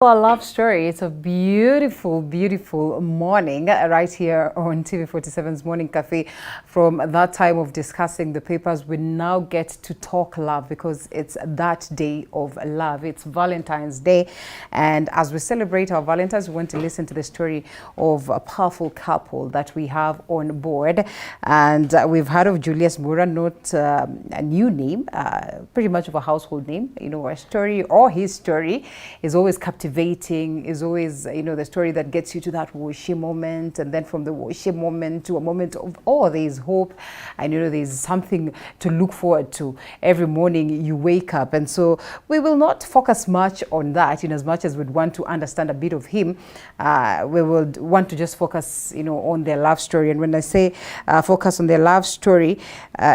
Our love story. It's a beautiful, beautiful morning right here on TV47's Morning Cafe. From that time of discussing the papers, we now get to talk love because it's that day of love. It's Valentine's Day, and as we celebrate our Valentines, we want to listen to the story of a powerful couple that we have on board. And we've heard of Julius Mbura, not a new name, pretty much of a household name. You know, our story or his story is always captivating. Is always, you know, the story that gets you to that whooshy moment, and then from the whooshy moment to a moment of, oh, there's hope, and you know, there's something to look forward to every morning you wake up. And so we will not focus much on that, in as much as we'd want to understand a bit of him. We will want to just focus, you know, on their love story. And when I say focus on their love story,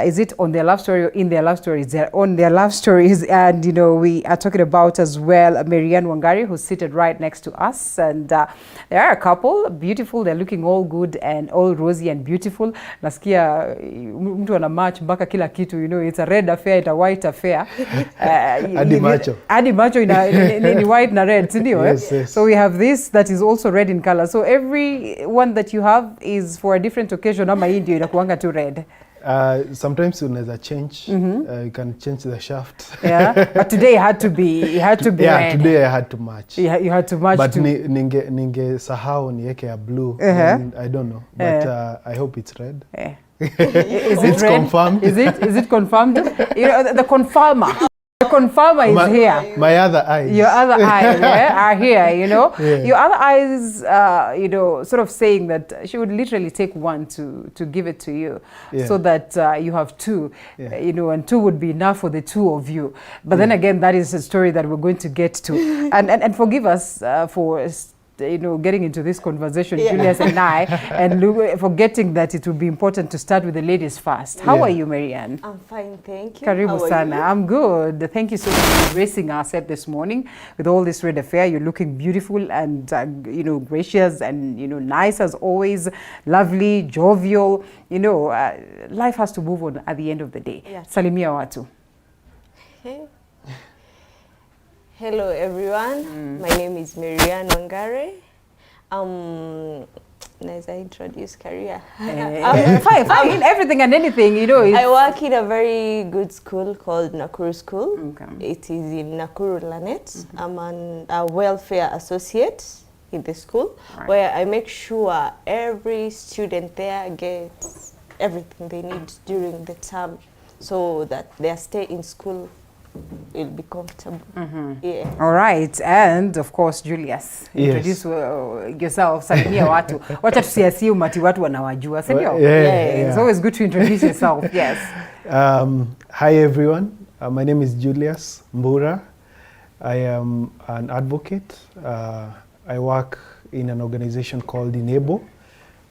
is it on their love story or in their love stories? They're on their love stories. And you know, we are talking about as well MaryAnne Wangari, who's seated right next to us, and they are a couple, beautiful. They're looking all good and all rosy and beautiful. Nasikia mtu ana match mpaka kila kitu, you know, it's a red affair, it's a white affair. Adi macho ni white na red, sindio? Yes, yes. So we have this that is also red in color. So every one that you have is for a different occasion. Ama hii ndio inakuanga tu red. Sometimes unaweza change. You can change the shaft. Yeah, but today it had to be yeah, red. Today I had to match. You had to match. But ninge sahau niweke ya blue. And I don't know, but I hope it's red. Yeah. Is it it's red? Confirmed. Is it confirmed? You know, the confirmer. The confirmer is here. My other eyes. Your other eyes are here, you know. Yeah. Your other eyes, you know, sort of saying that she would literally take one to give it to you, so that you have two, you know, and two would be enough for the two of you. But then again, that is a story that we're going to get to. And forgive us for, you know, getting into this conversation, Julius and I, and forgetting that it would be important to start with the ladies first. How are you, MaryAnne? I'm fine, thank you. Karibu sana. I'm good. Thank you so much for gracing our set this morning with all this red affair. You're looking beautiful and, you know, gracious and, you know, nice as always, lovely, jovial. You know, life has to move on at the end of the day. Yes. Salimia watu. Okay. Hello everyone, my name is MaryAnne Wangari. As I introduce career. Fine, everything and anything, you know. I work in a very good school called Nakuru School. Okay. It is in Nakuru, Lanet. I'm a welfare associate in the school, where I make sure every student there gets everything they need during the term, so that their stay in school will be comfortable. Yeah. All right, and of course, Julius, introduce yourself. Salimia watu. Wacha tusiassume ati watu wanawajua, si ndio? Yeah. It's always good to introduce yourself. Yes. Hi everyone. My name is Julius Mbura. I am an advocate. I work in an organization called Enable.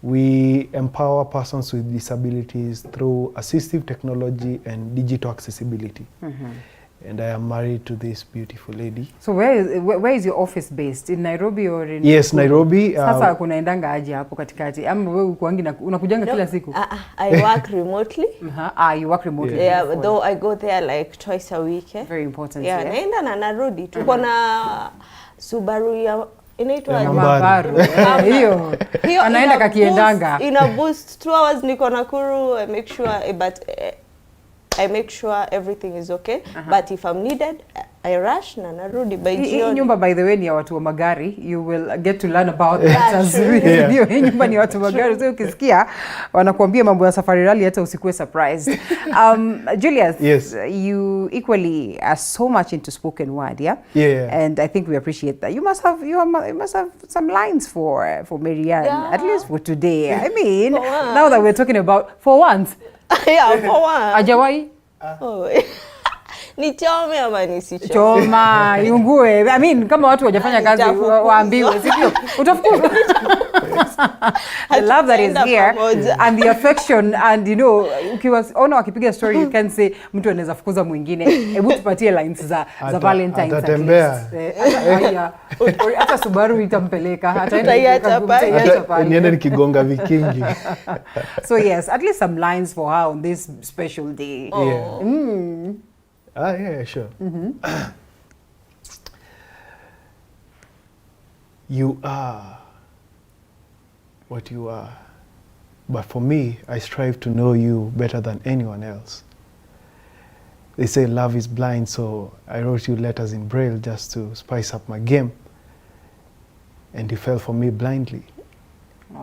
We empower persons with disabilities through assistive technology and digital accessibility. And I am married to this beautiful lady. So where is your office based? In Nairobi or in? Yes, Nairobi. Sasa kunaendanga aje hapo katikati? Ama wewe unakujanga kila siku? I work remotely. You work remotely. Yeah, though I go there like twice a week. Very important. Yeah, naenda na narudi. Tuko na Subaru ya inaitwa Subaru. Hiyo anaenda kakiendanga. In a boost 2 hours niko Nakuru. I make sure, but I make sure everything is okay. But if I'm needed, I rush na narudi by jioni. Nyumba, by the way, ni ya watu wa magari. You will get to learn about that as well. Hii nyumba ni watu wa magari. So ukisikia wanakuambia mambo ya safari rally, hata usikuwe surprised. Julius, yes. You equally are so much into spoken word, yeah? Yeah. And I think we appreciate that. You must have some lines for MaryAnne, at least for today. I mean, now that we're talking about for once. Yeah, for one. Ajawai? Oh. Ni chome ama nisichome? Choma, yungue. I mean, kama watu wajafanya kazi waambiwe, sivyo? Utafukuzwa. The love that is here and the affection, and you know, ukiwaona wakipiga story, you can say mtu anaweza fukuza mwingine. Hebu tupatie lines za Valentine's. Atatembea. Hata Subaru itampeleka. Hata niende nikigonga vikingi. So yes, at least some lines for her on this special day. Yeah. Yeah, sure. you are what you are. But for me, I strive to know you better than anyone else. They say love is blind, so I wrote you letters in Braille just to spice up my game. And you fell for me blindly.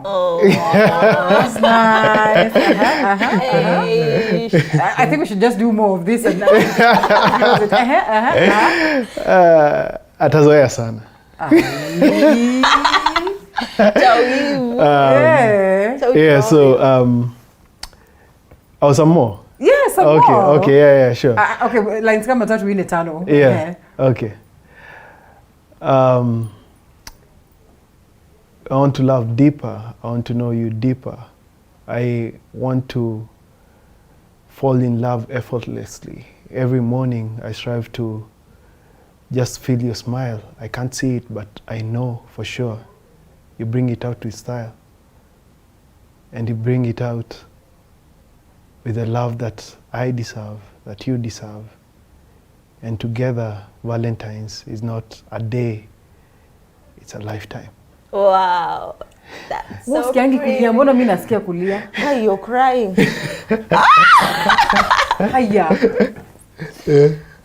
Oh, That's nice. hey. I think we should just do more of this. And Atazoea sana. Yeah, so oh, some more. Yeah, some Okay, more. okay, yeah, sure. Okay, lines kama tatu nne tano. Yeah, okay. I want to love deeper. I want to know you deeper. I want to fall in love effortlessly. Every morning I strive to just feel your smile. I can't see it, but I know for sure. You bring it out with style. And you bring it out with the love that I deserve, that you deserve. And together, Valentine's is not a day, it's a lifetime. Wow, that's so Usikiangi pretty. kulia, mbona mimi nasikia kulia? Why you're crying? Aya.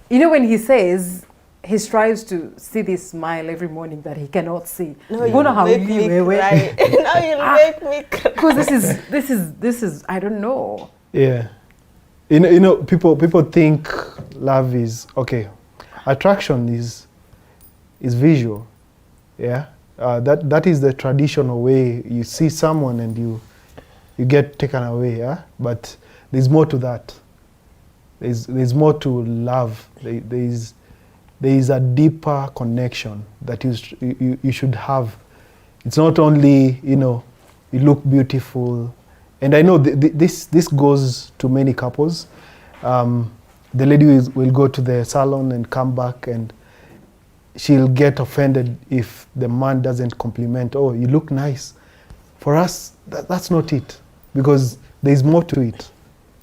You know when he says he strives to see this smile every morning that he cannot see. No, you Mbona make haulii me wewe? cry. Now you make me cry. Because this is I don't know. Yeah. You know, people think love is, okay, attraction is visual, yeah? That is the traditional way you see someone and you get taken away, yeah? But there's more to that. There's more to love. There is a deeper connection that you should have. It's not only, you know, you look beautiful. And I know this goes to many couples. The lady will go to the salon and come back and she'll get offended if the man doesn't compliment. Oh, you look nice. For us, that's not it, because there's more to it.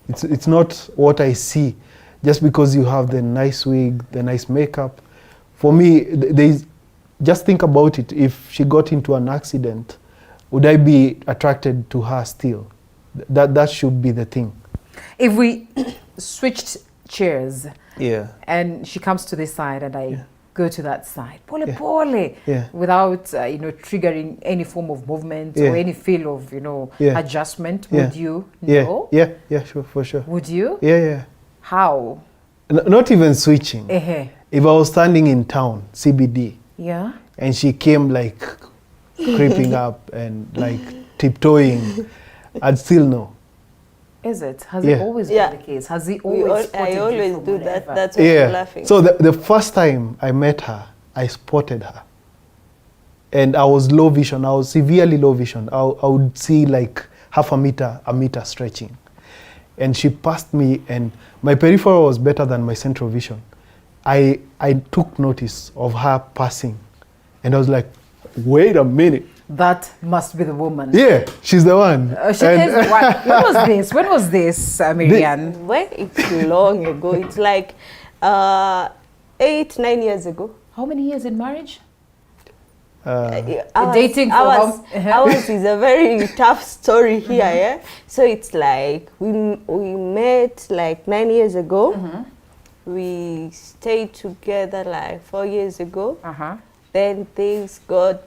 It's not what I see. Just because you have the nice wig, the nice makeup. For me, just think about it. If she got into an accident, would I be attracted to her still? That should be the thing. If we switched chairs, Yeah. and she comes to this side and I go to that side, pole Yeah. pole, Yeah. without you know, triggering any form of movement Yeah. or any feel of, you know, Yeah. adjustment, Yeah. would you Yeah. know? Yeah, sure, for sure. Would you? Yeah. How? Not even switching. If I was standing in town, CBD, Yeah. and she came like creeping up and like tiptoeing, I'd still know. Is it? Has Yeah. it always Yeah. been the case? Has he always spotted I you always from do wherever? that. That's why I'm laughing. So the first time I met her, I spotted her. And I was low vision. I was severely low vision. I would see like half a meter stretching. And she passed me, and my peripheral was better than my central vision. I took notice of her passing. And I was like, wait a minute. That must be the woman. Yeah, she's the one. She is the one. When was this? When was this, MaryAnne? Well, it's long ago. It's like 8-9 years ago. How many years in marriage? Ours- Dating for ours, how- ours is a very tough story here, yeah. So it's like we met like 9 years ago. We stayed together like 4 years ago. Then things got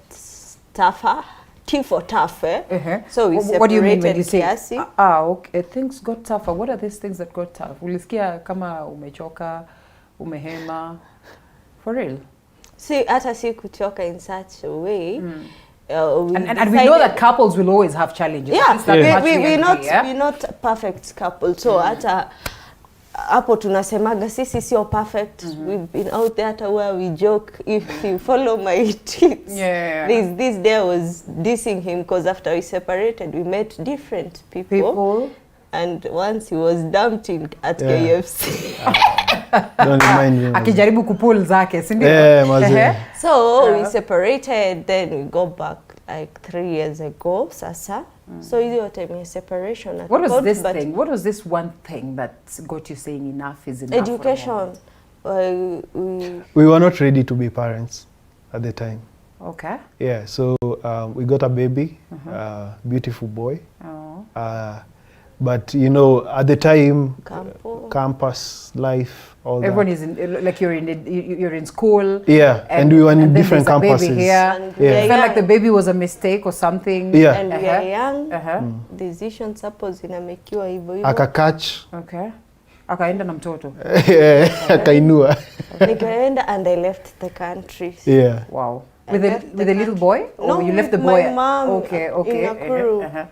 tougher. T for tough, eh? What So we do you separated mean when you say? kiasi. Okay. Things got tougher. What are these things that got tough? Ulisikia kama umechoka, umehema? For real? See, hata si kuchoka in such a way. And we know that couples will always have challenges. Yeah, At least that much we agree, yeah? we're not a perfect couple. So hata hapo tunasemaga sisi sio perfect. We've been out there hata where we joke. If you follow my tweets, this day I was dissing him because after we separated, we met different people. And once he was dumped at KFC. Don't remind me. Akijaribu kupul zake, si ndio? So we separated, then we got back like 3 years ago, sasa. So your time of separation. What was this thing? What was this one thing that got you saying enough is enough? Education. We were not ready to be parents at the time. Okay. Yeah, so we got a baby, beautiful boy. Oh. But you know, at the time, Campo. campus life, all Everyone that. is in, like you're in school. Yeah, and we were in then different there's a campuses. baby here. And Yeah. It felt like the baby was a mistake or something. Yeah. And we are young. Uh-huh. Decisions hapo zinamekiwa hivyo hivyo. Akakach, Okay. Akaenda na mtoto. akainua. Nikaenda and I left the country. Yeah. Wow. I With a left with the a little country. boy? Or No, you left the with boy? my mom Okay, okay. in Nakuru. Uh-huh.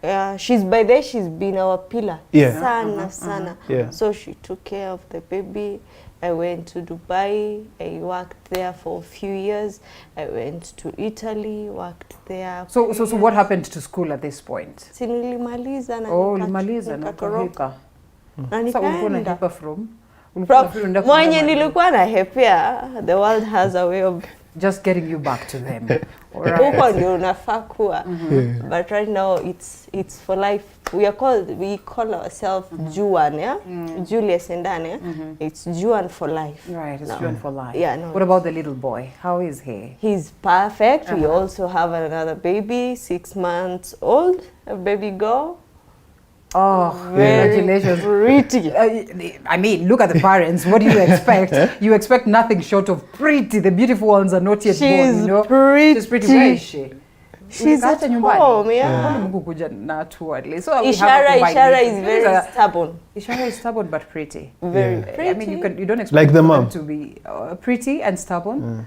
Yeah, she's by there. She's been our pillar. Yeah. Sana sana. Yeah. So she took care of the baby. I went to Dubai. I worked there for a few years. I went to Italy. Worked there. So what happened to school at this point? Si nilimaliza na Oh, ulimaliza na nikatoroka. ukahika. Na Sasa ulikuwa nikaenda. unahepa from? Mwenye nilikuwa na hepia, the world has a way of just getting you back to them. huko ndio unafaa kuwa. Yeah. But right now it's for life. We call ourselves Juan, yeah? Julius Mbura, yeah? It's Juan for life. Right, it's No. Juan for life. Yeah, no. What about the little boy? How is he? He's perfect. We also have another baby, 6 months old, a baby girl. Oh, Very congratulations. pretty. I mean, look at the parents. What do you expect? You expect nothing short of pretty. The beautiful ones are not yet born, She's you know? pretty. She's pretty. Where is she? She's at Ulikaacha nyumbani? home, yeah. Mbona Mungu kuja na tu at least? So we have a Ishara combination. is very stubborn. Ishara is stubborn but pretty. Very Yeah. pretty. I mean, you don't expect Like the them mom. to be pretty and stubborn.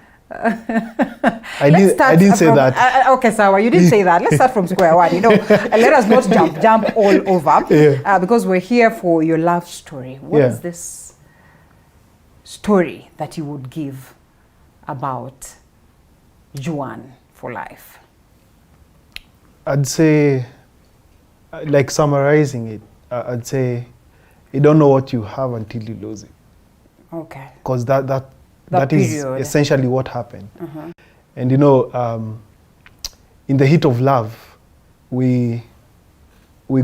I didn't say that. Okay, Sawa, you didn't say that. Let's start from square one. You know, let us not jump all over, Yeah. because we're here for your love story. What is this story that you would give about Juan for life? I'd say, like summarizing it, I'd say, you don't know what you have until you lose it. Okay. Because that is period. essentially what happened. And you know, in the heat of love, we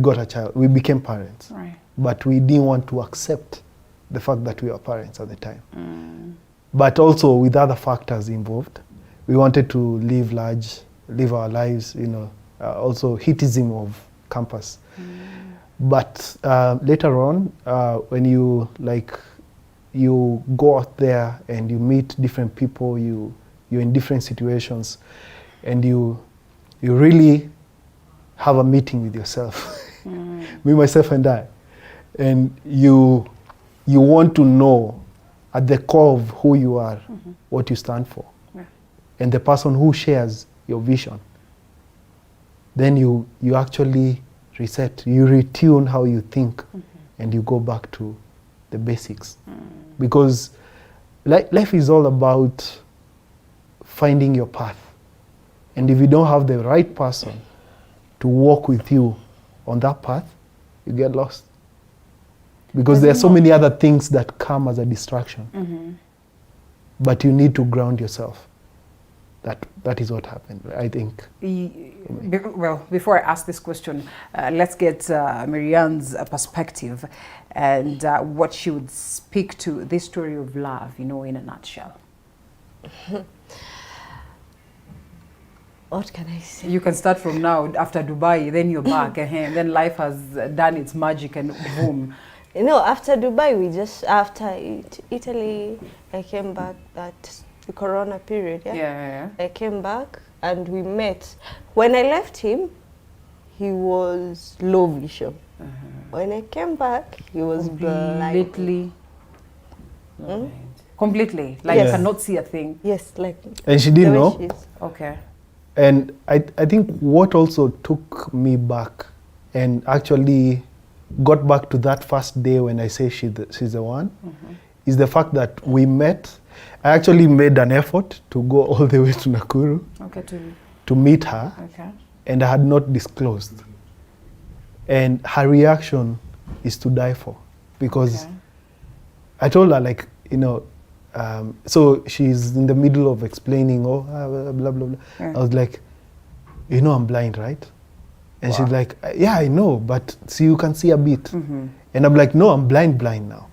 got a child. We became parents. Right. But we didn't want to accept the fact that we were parents at the time. But also with other factors involved, we wanted to live our lives, you know, also heatism of campus. But later on, when you go out there and you meet different people, you're in different situations, and you really have a meeting with yourself, me, myself, and I, and you want to know at the core of who you are, what you stand for, and the person who shares your vision. Then you actually reset, you retune how you think, and you go back to the basics. Because life is all about finding your path. And if you don't have the right person to walk with you on that path, you get lost. Because there are so many other things that come as a distraction. But you need to ground yourself. That is what happened, I think. Well, before I ask this question, let's get MaryAnne's perspective and what she would speak to this story of love, you know, in a nutshell. What can I say? You can start from now, after Dubai, then you're back, and then life has done its magic and boom. You know, after Dubai, after Italy, I came back the Corona period, Yeah. I came back and we met. When I left him, he was low vision. When I came back, he was blind. Completely, like Yes. you cannot see a thing. Yes, like. And she the didn't way know. she is. Okay. And I think what also took me back and actually got back to that first day when I say she's the one, is the fact that we met. I actually made an effort to go all the way to Nakuru Okay. to meet her, Okay. and I had not disclosed. And her reaction is to die for, because Okay. I told her, like, you know, so she's in the middle of explaining, blah, blah, blah. Yeah. I was like, you know I'm blind, right? And she's like, yeah, I know, but see, you can see a bit. And I'm like, no, I'm blind now.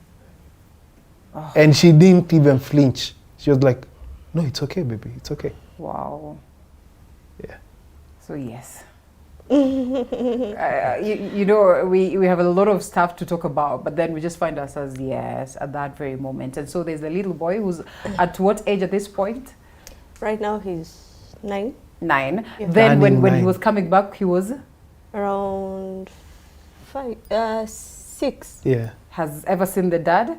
And she didn't even flinch. She was like, no, it's okay, baby, it's okay. Wow. Yeah. So yes. You know, we have a lot of stuff to talk about, but then we just find ourselves, yes, at that very moment. And so there's a little boy who's at what age at this point? Right now he's 9. 9. Yeah. Then when he 9. was coming back, he was? Around 6. Yeah. Has ever seen the dad?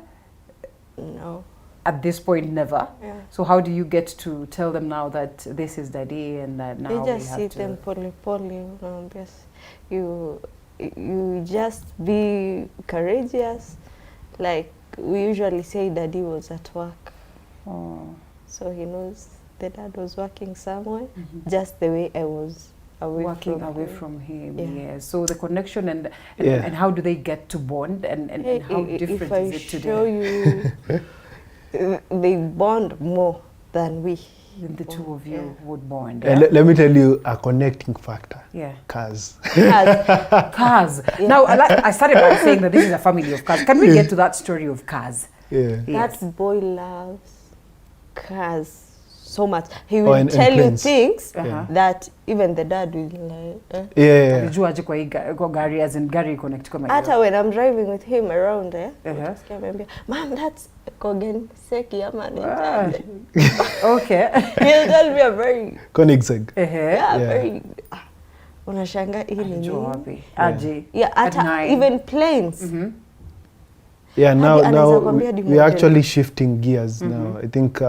No. At this point, never. Yeah. So how do you get to tell them now that this is daddy and that now You we just have see to... them poorly. You just be courageous. Like we usually say, daddy was at work. Oh. So he knows the dad was working somewhere, just the way I was Working away him. from him, Yeah. yes. So the connection and Yeah. and how do they get to bond and how different if I is it today? show you, they bond more than we. Then the two of you Yeah. would bond. And let me tell you a connecting factor. Yeah. Cars. Cars. Now, I started by saying that this is a family of cars. Can we get to that story of cars? Yeah. Yes. That boy loves cars so much. He will and tell you planes. things Uh-huh. that even the dad will like. Yeah. Alijua aje kwa hii kwa gari, as in gari connect kama hiyo. Hata when I'm driving with him around there, Uh-huh. utasikia Mom, that's Kogen Seki ama Ah. nitaje." Okay. He'll tell me a very, Koenigsegg. yeah, Yeah. very, unashanga hii ni Alijua nini? wapi? Aje. Yeah, At hata 9. even planes. Yeah, now anaweza now kuambia hadi we're model. actually shifting gears now. I think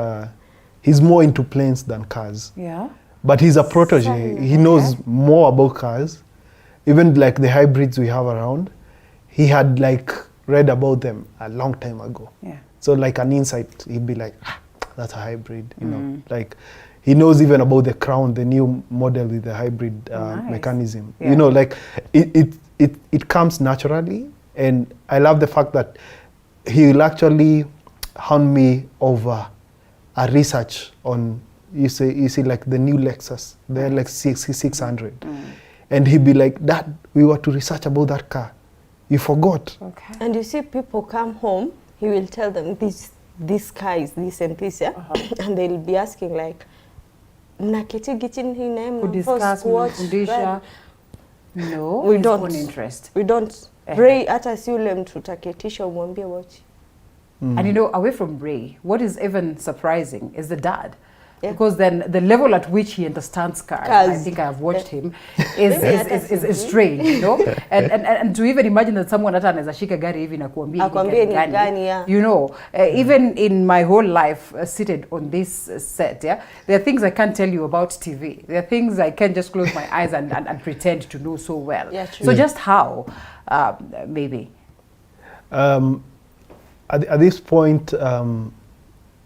he's more into planes than cars. Yeah. But he's a protege. He knows more about cars. Even like the hybrids we have around, he had like read about them a long time ago. Yeah. So like an insight, he'd be like, that's a hybrid, you know. Like he knows even about the Crown, the new model with the hybrid Nice. mechanism. Yeah. You know, like it comes naturally. And I love the fact that he will actually hand me over a research on, you see like the new Lexus, they're like 600. And he'd be like, Dad, we were to research about that car. You forgot. Okay. And you see people come home, he will tell them this car is this and this, yeah? And they'll be asking like, mnaketi chini hii na Kudiscuss, watch, mnafundisha. No, We his don't. own interest. We don't. Ray hata si ule mtu utaketisha umwambie watch. And you know, away from Ray, what is even surprising is the dad. Yeah. Because then the level at which he understands cars, I think I've watched him, is strange, you know? And to even imagine that someone hata anaweza shika gari hivi na kuambia Akwambie ni gani, yeah. you know, even in my whole life seated on this set, yeah, there are things I can't tell you about TV. There are things I can't just close my eyes and pretend to know so well. Yeah, true. So just how, maybe? At this point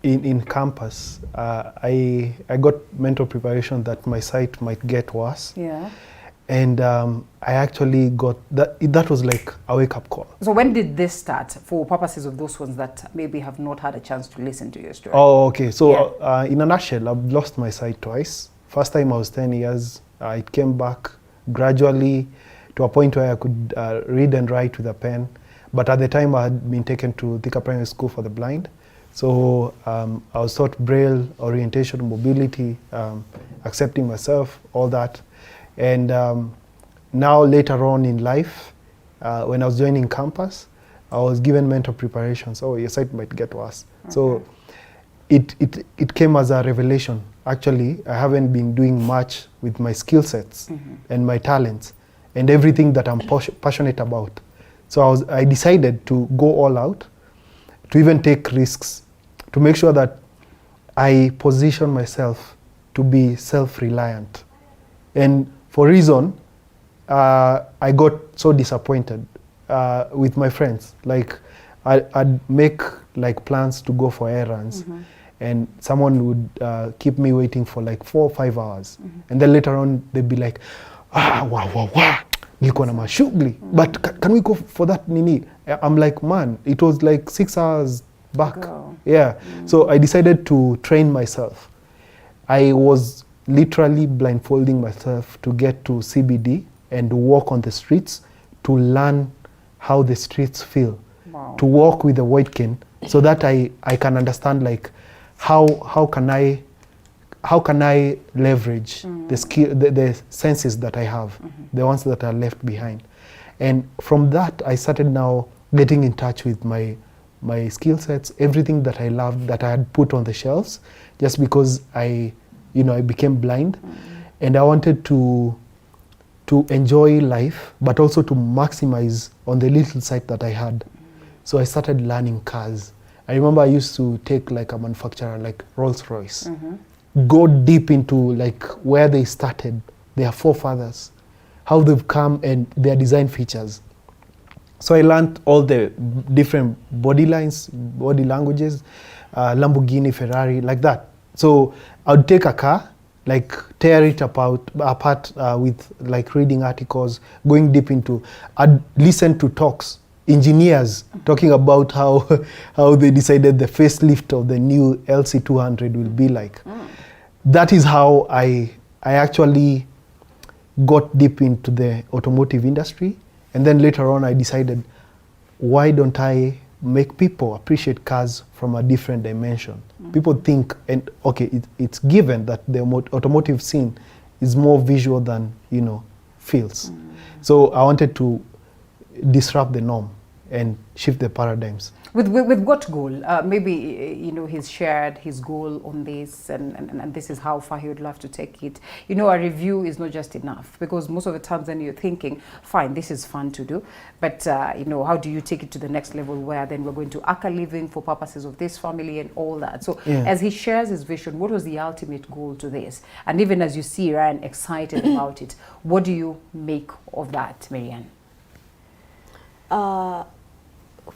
in campus, I got mental preparation that my sight might get worse. Yeah. And I actually got, that was like a wake-up call. So when did this start, for purposes of those ones that maybe have not had a chance to listen to your story? Oh, okay. So in a nutshell, I've lost my sight twice. First time I was 10 years. It came back gradually to a point where I could read and write with a pen. But at the time, I had been taken to Thika Primary School for the Blind. So I was taught Braille, orientation, mobility, accepting myself, all that. And now later on in life, when I was joining campus, I was given mental preparation. So your sight might get worse. Okay. So it came as a revelation. Actually, I haven't been doing much with my skill sets and my talents and everything that I'm passionate about. So I decided to go all out, to even take risks, to make sure that I position myself to be self-reliant. And for reason, I got so disappointed with my friends. Like I'd make like plans to go for errands, and someone would keep me waiting for like 4 or 5 hours. And then later on, they'd be like, wow. Nilikuwa na mashughuli, but can we go for that nini? I'm like, man, it was like 6 hours back. Yeah. So I decided to train myself. I was literally blindfolding myself to get to CBD and walk on the streets to learn how the streets feel. Wow. To walk with a white cane so that I can understand like how can I how can I leverage the skill, the senses that I have, the ones that are left behind. And from that, I started now getting in touch with my skill sets, everything that I loved that I had put on the shelves, just because I became blind, and I wanted to enjoy life, but also to maximize on the little sight that I had. So I started learning cars. I remember I used to take like a manufacturer like Rolls-Royce, go deep into like where they started, their forefathers, how they've come and their design features. So I learned all the different body lines, body languages, Lamborghini, Ferrari, like that. So I would take a car, like tear it apart with like reading articles, going deep into, I'd listen to talks, engineers talking about how they decided the facelift of the new LC200 will be like. That is how I actually got deep into the automotive industry. And then later on I decided, why don't I make people appreciate cars from a different dimension? People think, and okay, it's given that the automotive scene is more visual than, feels. So I wanted to disrupt the norm and shift the paradigms. With what goal? Maybe, he's shared his goal on this, and this is how far he would love to take it. A review is not just enough, because most of the times then you're thinking, fine, this is fun to do, but, how do you take it to the next level where then we're going to earn a living for purposes of this family and all that? So as he shares his vision, what was the ultimate goal to this? And even as you see Ryan excited about it, what do you make of that, MaryAnne?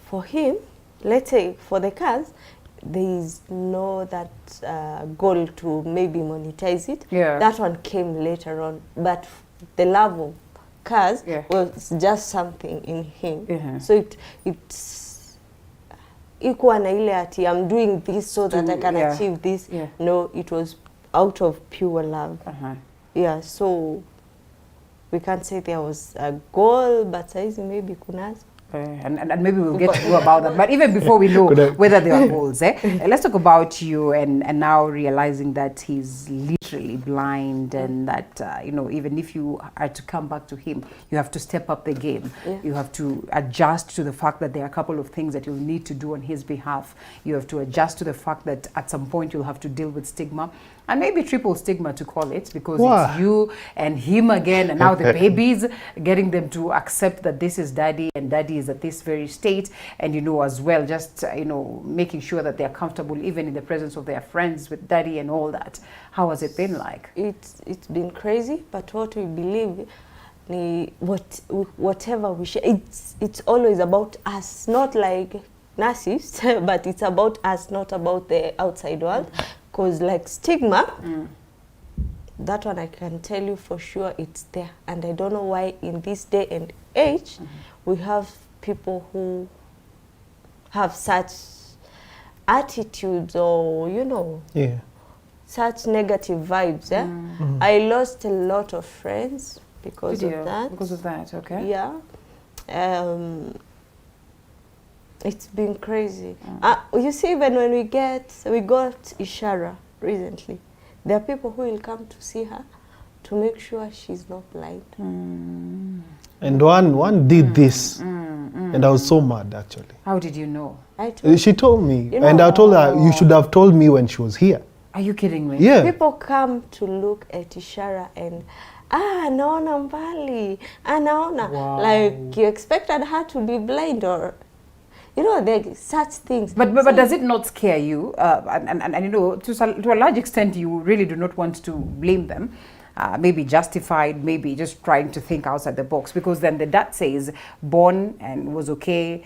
For him, let's say for the cars, there is no that goal to maybe monetize it. That one came later on, but the love of cars was just something in him. So it's ikuwa na ile ati I'm doing this so that I can achieve this. No, it was out of pure love. So we can't say there was a goal, but saizi maybe kunazo. And maybe we'll get to know about that. But even before we know whether there are goals, let's talk about you and now realizing that he's literally blind, and that, even if you are to come back to him, you have to step up the game. You have to adjust to the fact that there are a couple of things that you'll need to do on his behalf. You have to adjust to the fact that at some point you'll have to deal with stigma, and maybe triple stigma to call it, because it's you and him again, and now the babies, getting them to accept that this is daddy and daddy is at this very state, and as well, just making sure that they're comfortable even in the presence of their friends with daddy and all that. How has it been like? It's been crazy, but what we believe, whatever we share, it's always about us, not like narcissists, but it's about us, not about the outside world. Because like stigma, that one I can tell you for sure it's there. And I don't know why in this day and age, we have people who have such attitudes or, such negative vibes. I lost a lot of friends because of that. Because of that, okay. Yeah. It's been crazy. You see, even when we got Ishara recently, there are people who will come to see her to make sure she's not blind. And one did this, and I was so mad actually. How did you know? She told me, and I told her, you should have told me when she was here. Are you kidding me? Yeah. People come to look at Ishara and naona mbali, naona. Like you expected her to be blind, or there such things. But does it not scare you? And to a large extent, you really do not want to blame them. Maybe justified, maybe just trying to think outside the box, because then the dad says born and was okay,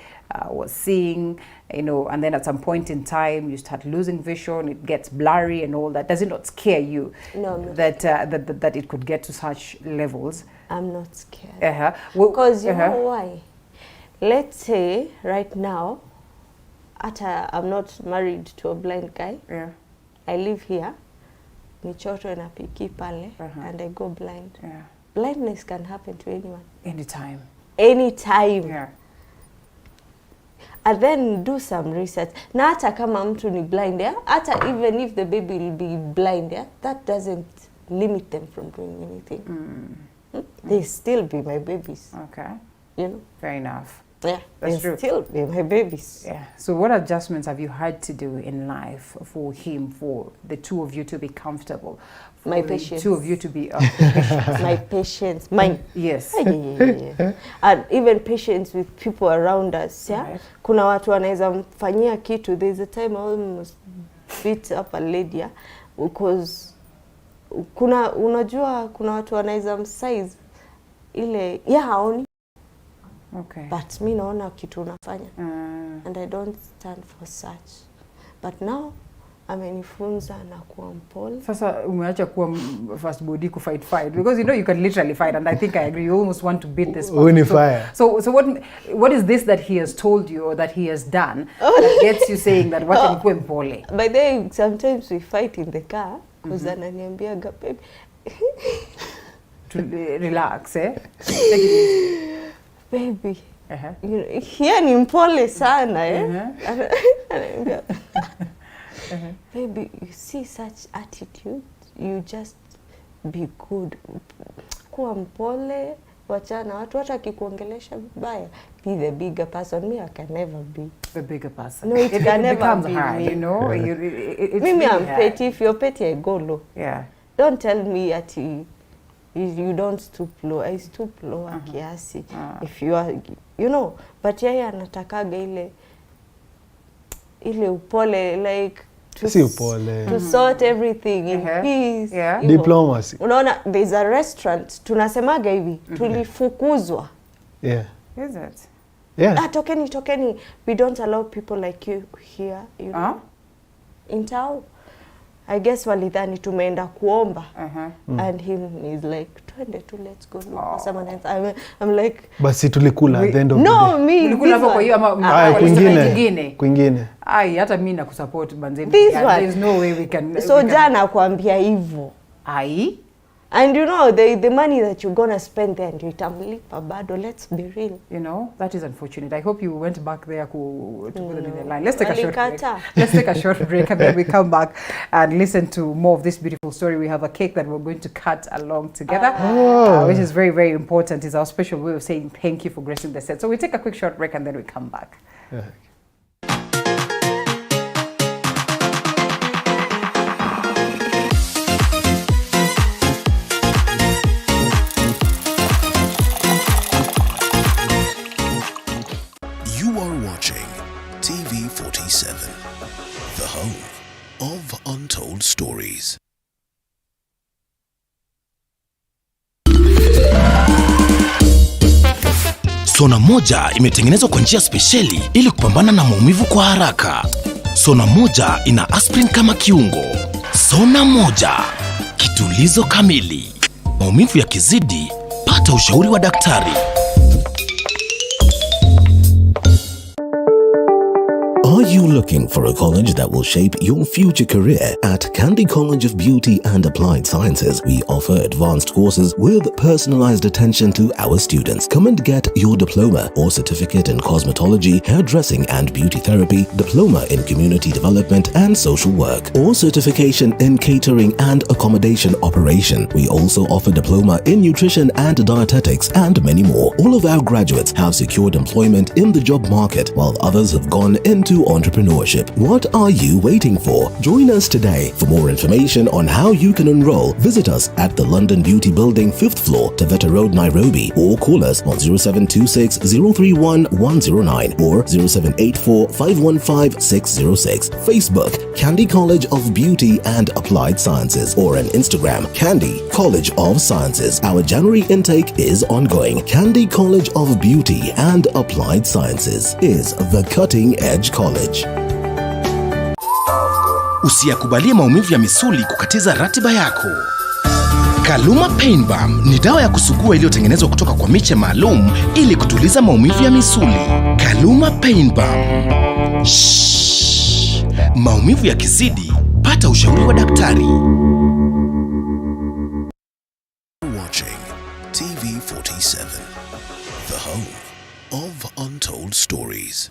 was seeing, and then at some point in time you start losing vision, it gets blurry and all that. Does it not scare you? No. That it could get to such levels? I'm not scared. Because you know why? Let's say right now, I'm not married to a blind guy. I live here. Nichoto na piki pale, and I go blind. Blindness can happen to anyone. Anytime. Anytime. and then do some research. Na hata kama mtu ni blind, hata even if the baby will be blind, that doesn't limit them from doing anything. They still be my babies. Okay. You know? Fair enough. Yeah, That's true. Still be my babies. Yeah. So what adjustments have you had to do in life for him, for the two of you to be comfortable? For My the patience. two of you to be... My patience. Mine. Yes. Yeah. And even patience with people around us. Yeah? Right. Kuna watu wanaweza mfanyia kitu. There's a time I almost beat up a lady, yeah? Because unajua kuna watu wanaweza msize ile haoni. Okay. But mi naona kitu unafanya. And I don't stand for such. But now amenifunza na kuwa mpole. Sasa umeacha kuwa first body ku fight because you know you can literally fight, and I think I agree, you almost want to beat this person. So what is this that he has told you or that he has done that gets you saying that wacha nikuwe mpole? By the way, sometimes we fight in the car because ananiambiaga baby to relax, eh? Take it easy. Baby, here ni mpole sana, ananiambia baby, you see such attitude, you just be good. Kuwa mpole, wachana watu hata kikuongelesha vibaya, be the bigger person. Me, I can never be the bigger person. No, it can never be hard, me. you know. It's me, I'm petty. If you're petty, I go low. Yeah. Don't tell me that you don't stoop low. I stoop low kiasi. If you are, you know. But yeye anatakaga ile upole, like to sort everything in peace. Yeah. Diplomacy. Unaona, there's a restaurant. Tunasemaga hivi, tulifukuzwa. Yeah. Is it? Yeah. Tokeni. We don't allow people like you here, you know. In town. I guess walidhani tumeenda kuomba. And him is like, twende tu, let's go look for someone else. I'm like, basi tulikula at the end of the day. No, me. Tulikula hapo kwa hiyo ama kwingine. Ai, hata mimi na kusupport banzeni. There's no way we can. So jana kuambia hivyo. Ai. And you know, the money that you're gonna spend there, ndio itamlipa bado. Let's be real. You know, that is unfortunate. I hope you went back there to put them in the line. Let's take a short break. Let's take a short break and then we come back and listen to more of this beautiful story. We have a cake that we're going to cut along together, which is very, very important. It's our special way of saying thank you for gracing the set. So we take a quick short break and then we come back. Yeah. TV47, the home of untold stories. Sona moja imetengenezwa kwa njia spesheli ili kupambana na maumivu kwa haraka. Sona moja ina aspirin kama kiungo. Sona moja, kitulizo kamili. Maumivu yakizidi, pata ushauri wa daktari. Are you looking for a college that will shape your future career? At Candy College of Beauty and Applied Sciences, we offer advanced courses with personalized attention to our students. Come and get your diploma or certificate in cosmetology, hairdressing and beauty therapy, diploma in community development and social work, or certification in catering and accommodation operation. We also offer diploma in nutrition and dietetics and many more. All of our graduates have secured employment in the job market, while others have gone into entrepreneurship. What are you waiting for? Join us today. For more information on how you can enroll, visit us at the London Beauty Building, 5th floor, Taveta Road, Nairobi, or call us on 0726 031 109 or 0784 515 606. Facebook, Candy College of Beauty and Applied Sciences, or on Instagram, Candy College of Sciences. Our January intake is ongoing. Candy College of Beauty and Applied Sciences is the cutting edge college. Usiyakubalie maumivu ya misuli kukatiza ratiba yako. Kaluma Pain Balm ni dawa ya kusugua iliyotengenezwa kutoka kwa miche maalum ili kutuliza maumivu ya misuli. Kaluma Pain Balm. Shhh. Maumivu yakizidi, pata ushauri wa daktari. Watching TV47, the home of untold stories.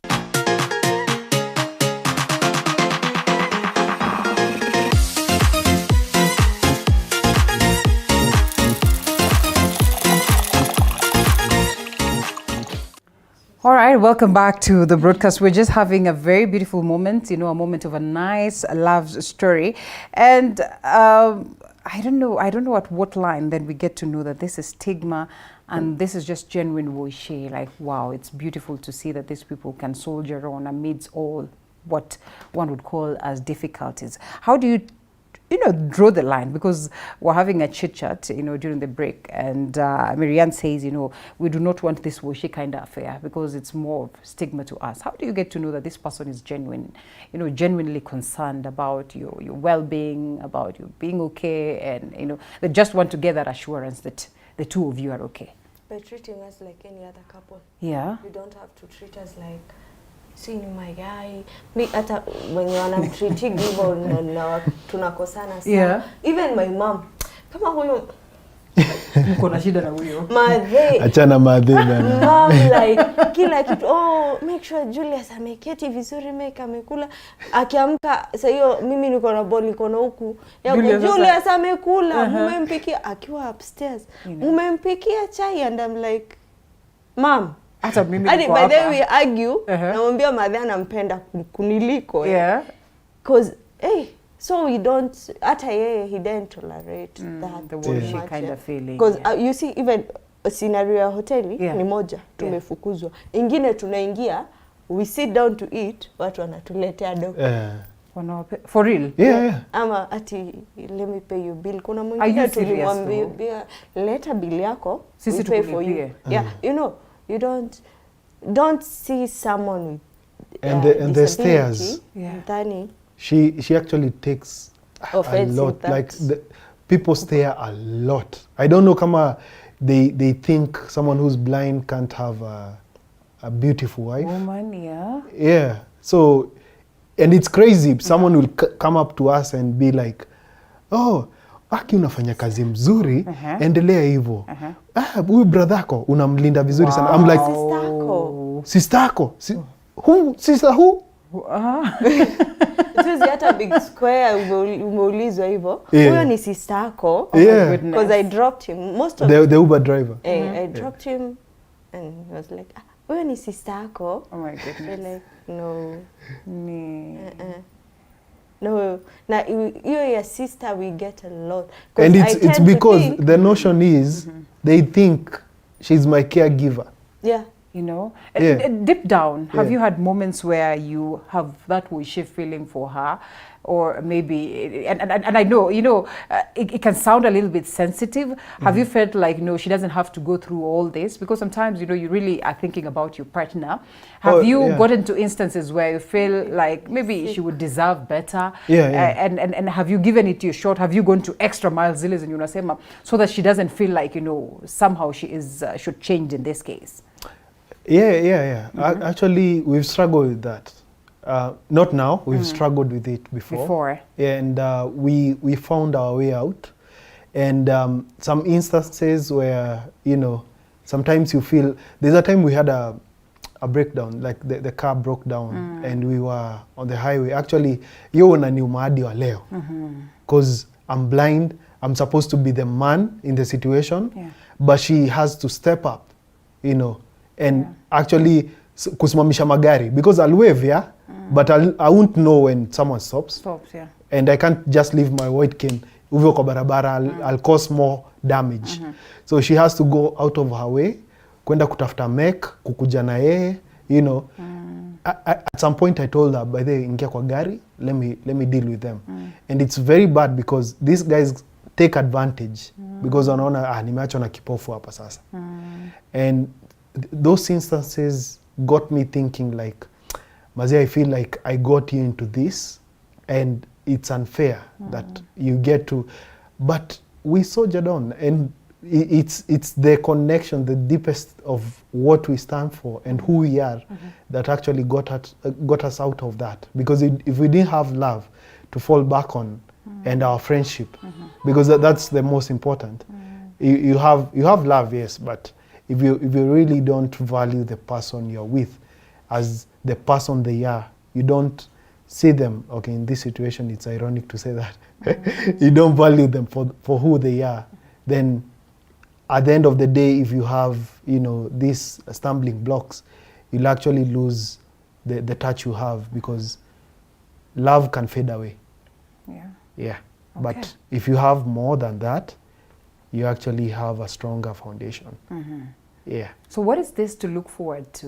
All right, welcome back to the broadcast. We're just having a very beautiful moment, you know, a moment of a nice love story. And I don't know at what line then we get to know that this is stigma and this is just genuine woishe. Like, wow, it's beautiful to see that these people can soldier on amidst all what one would call as difficulties. How do you draw the line? Because we're having a chit chat, during the break, and MaryAnne says, we do not want this woishe kind of affair because it's more of stigma to us. How do you get to know that this person is genuine, genuinely concerned about your well-being, about you being okay, and they just want to get that assurance that the two of you are okay? By treating us like any other couple. Yeah. You don't have to treat us like, see ni my guy. Mi hata wenye wanamtreating hivyo na tunakosana sana. Yeah. Even my mom. Kama huyo mko na shida na huyo. Madhe. Achana madhe bana. Mom like kila kitu. Oh, make sure Julius ameketi vizuri, make amekula. Akiamka sasa hiyo mimi niko na ball niko na huku. Julius amekula. Mumempikia akiwa upstairs. Mumempikia chai and I'm like, Mom. Hata mimi by niko hapa. the way we argue, namwambia madhe anampenda kuniliko. Yeah. Because so we don't, hata yeye he didn't tolerate that. The woishe kind of feeling. Because you see even a scenario ya hoteli ni moja tumefukuzwa. Ingine tunaingia, we sit down to eat, watu wanatuletea do. For real? Yeah. Ama ati let me pay your bill. Kuna mwingine tulimwambia leta bill yako, sisi we pay for you. Yeah, you don't see someone with and the stairs. Yeah. She actually takes offense a lot. Like people stare a lot. I don't know kama they think someone who's blind can't have a beautiful wife. Woman, yeah. Yeah. So, and it's crazy. Someone will come up to us and be like, oh, Aki unafanya kazi mzuri, endelea hivyo. Huyu brotherko unamlinda vizuri sana. I'm like, sisterko. Who? Sister who? Tuzi hata big square umeulizwa hivyo. Huyo ni sisterko. Because I dropped him. Most of the Uber driver. I dropped him and he was like, huyo ni sisterko. Oh my goodness. They're like, no. No. Now your sister we get a lot. And it's because the notion is they think she's my caregiver. Yeah. Deep down, have you had moments where you have that woishe feeling for her? Or maybe, and I know, it can sound a little bit sensitive. Have you felt like, she doesn't have to go through all this? Because sometimes, you really are thinking about your partner. Have you gotten to instances where you feel like maybe she would deserve better? And have you given it your shot? Have you gone to extra miles, so that she doesn't feel like, somehow she should change in this case? Yeah. Actually, we've struggled with that. Not now. We've struggled with it before. And we found our way out. And some instances where, sometimes you feel... There's a time we had a breakdown, like the car broke down and we were on the highway. Actually, yo unaniuma hadi wa leo. Because I'm blind. I'm supposed to be the man in the situation. But she has to step up, and actually kusimamisha magari. Because I'll wave, but I won't know when someone stops. And I can't just leave my white cane uvyo kwa barabara. I'll cause more damage. So she has to go out of her way, kwenda kutafuta mech, kukuja na yeye, At some point I told her, by the way, ingia kwa gari, let me deal with them. And it's very bad because these guys take advantage because wanaona nimeachwa na kipofu hapa sasa. And those instances got me thinking like, Mazi, I feel like I got you into this and it's unfair that you get to, but we soldiered on, and it's the connection, the deepest of what we stand for and who we are that actually got us out of that. Because if we didn't have love to fall back on and our friendship, because that's the most important. You have love, yes, but if you really don't value the person you're with as the person they are, you don't see them, okay, in this situation, it's ironic to say that, you don't value them for who they are, then at the end of the day, if you have, these stumbling blocks, you'll actually lose the touch you have, because love can fade away. Yeah. Yeah. Okay. But if you have more than that, you actually have a stronger foundation. Yeah. So what is this to look forward to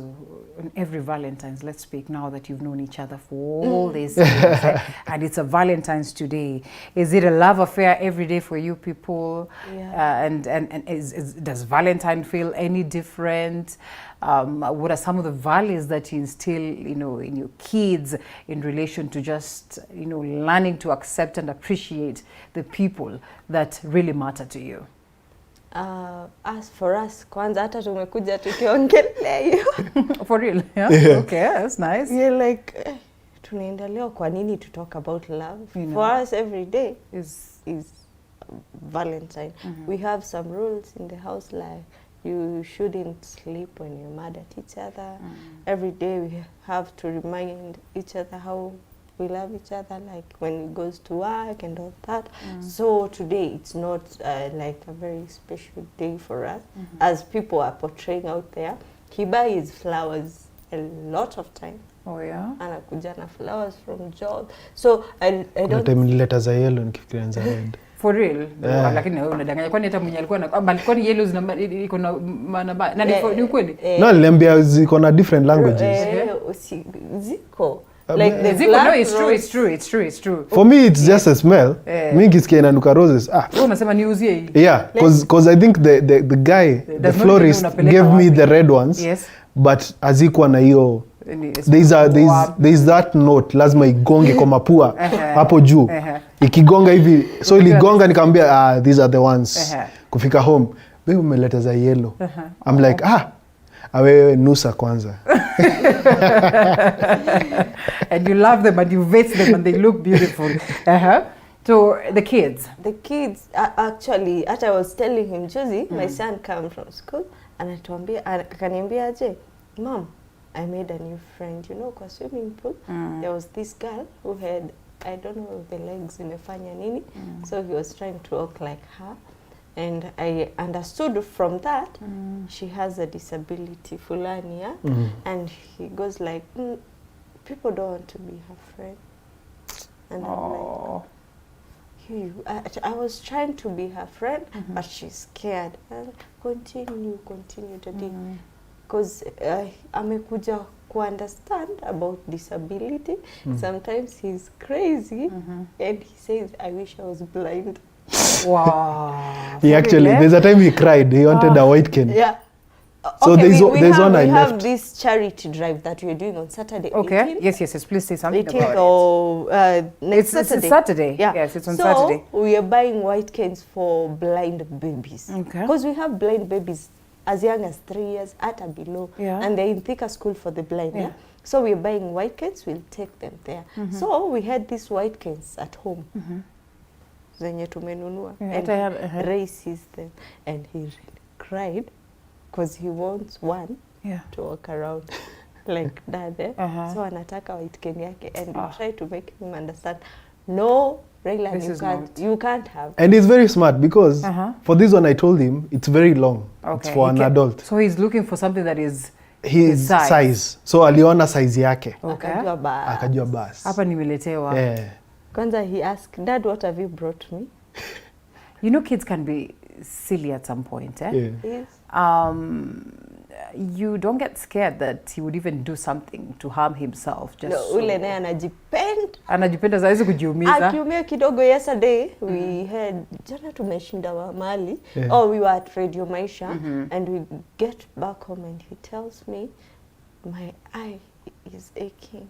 on every Valentine's? Let's speak now that you've known each other for all these years, and it's a Valentine's today. Is it a love affair every day for you people? Yeah. And does Valentine feel any different? What are some of the values that you instill, you know, in your kids in relation to just, you know, learning to accept and appreciate the people that really matter to you? As for us, kwanza hata tumekuja tukiongelea hiyo. For real? Yeah? Okay, that's nice. You're like, tunaenda leo kwa nini to talk about love? You know. For us, every day Is is Valentine. We have some rules in the house, like you shouldn't sleep when you're mad at each other. Every day we have to remind each other how we love each other, like when he goes to work and all that. So today it's not like a very special day for us, as people are portraying out there. He buys flowers a lot of time. Oh yeah. Anakuja na flowers from job. So I Kuna don't. time nilileta za yellow nikifikiria za red. For real? Lakini wewe unadanganya, kwani hata mwenye alikuwa na kwani yellow zina iko na maana ba na ni kweli? No, niliambia ziko na different languages. Ziko. Like the Ziko, black no, it's true, rose. it's true, it's true, it's true. For me it's just a smell. Mimi nikisikia inanuka roses. Wewe unasema niuzie hii. Yeah, cause I think the guy, the Does not florist even gave me unapeleka the red ones. Yes. But azikuwa na hiyo, Wow. there's that note lazima igonge kwa mapua hapo juu. Ikigonga hivi, so iligonga nikamwambia these are the ones. Kufika home, wewe umeleta za yellow. I'm like awewe nusa kwanza. And you love them and you vet them and they look beautiful. So the kids. The kids actually, I was telling him, Josie, my son come from school, and akaniambia aje, Mom, I made a new friend, you know, kwa swimming pool. There was this girl who had, I don't know, the legs imefanya nini. So he was trying to walk like her. And I understood from that, she has a disability, fulani, yeah? And he goes like, people don't want to be her friend. And I'm like, I was trying to be her friend, but she's scared. And continue, Daddy. Because amekuja ku understand about disability. Sometimes he's crazy, and he says, I wish I was blind. Wow. He actually, there's a time he cried. He wanted a white cane. Yeah. So okay, there's one I we left. have this charity drive that we're doing on Saturday. Okay. 18th. Yes. Please say something 18th about or next It's Saturday. Saturday. Yeah. Yes, it's on so Saturday. we are buying white canes for blind babies. Okay. Because we have blind babies as young as 3 years at or below. Yeah. And they're in Thika School for the blind. Yeah. So we're buying white canes, we'll take them there. So we had these white canes at home. Zenye tumenunua. And Ray sees them and he really cried because he wants one to walk around like Dad. So anataka white cane yake, and we try to make him understand, no, Raylan, you can't have. And he's very smart because for this one I told him it's very long. Okay. It's for an adult. So he's looking for something that is his size. So aliona size yake. Okay. Akajua bas. Hapa nimeletewa. Yeah. Kwanza he asked, Dad, what have you brought me? You know, kids can be silly at some point, eh? Yeah. Yes. You don't get scared that he would even do something to harm himself. Just No, ule naye anajipenda. Anajipenda zaidi kujiumiza. Akiumia kidogo. Yesterday we had, jana tumeshinda mahali. We were at Radio Maisha, and we get back home and he tells me my eye is aching.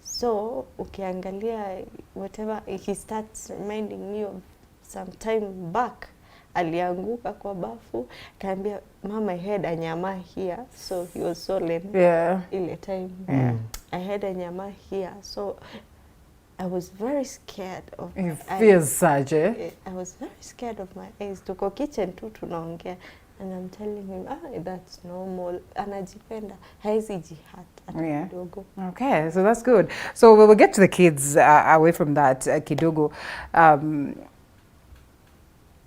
So ukiangalia whatever, he starts reminding me of some time back. Alianguka kwa bafu, kaambia mama, I had a nyama here. So he was so lame. Yeah. Ile time. I had a nyama here. So I was very scared of He my feels eyes. such, eh? I was very scared of my eyes. Tuko kitchen tu tunaongea, and I'm telling him, that's normal. Anajipenda, haezi jihata hata kidogo. Okay, so that's good. So we will get to the kids away from that, kidogo.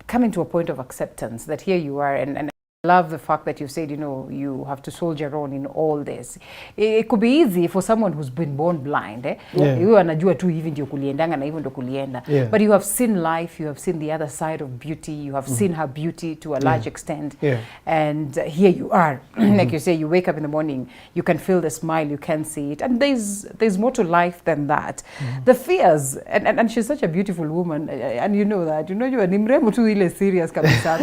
Coming to a point of acceptance that here you are, and Love the fact that you said, you know, you have to soldier on in all this. It could be easy for someone who's been born blind. You anajua tu hivi ndio kuliendanga na hivyo ndio kulienda. But you have seen life, you have seen the other side of beauty, you have seen her beauty to a large extent. And here you are. Like you say, you wake up in the morning, you can feel the smile, you can see it. And there's more to life than that. The fears, and she's such a beautiful woman, and you know that. You know, you are nimrembo tu ile serious kabisa.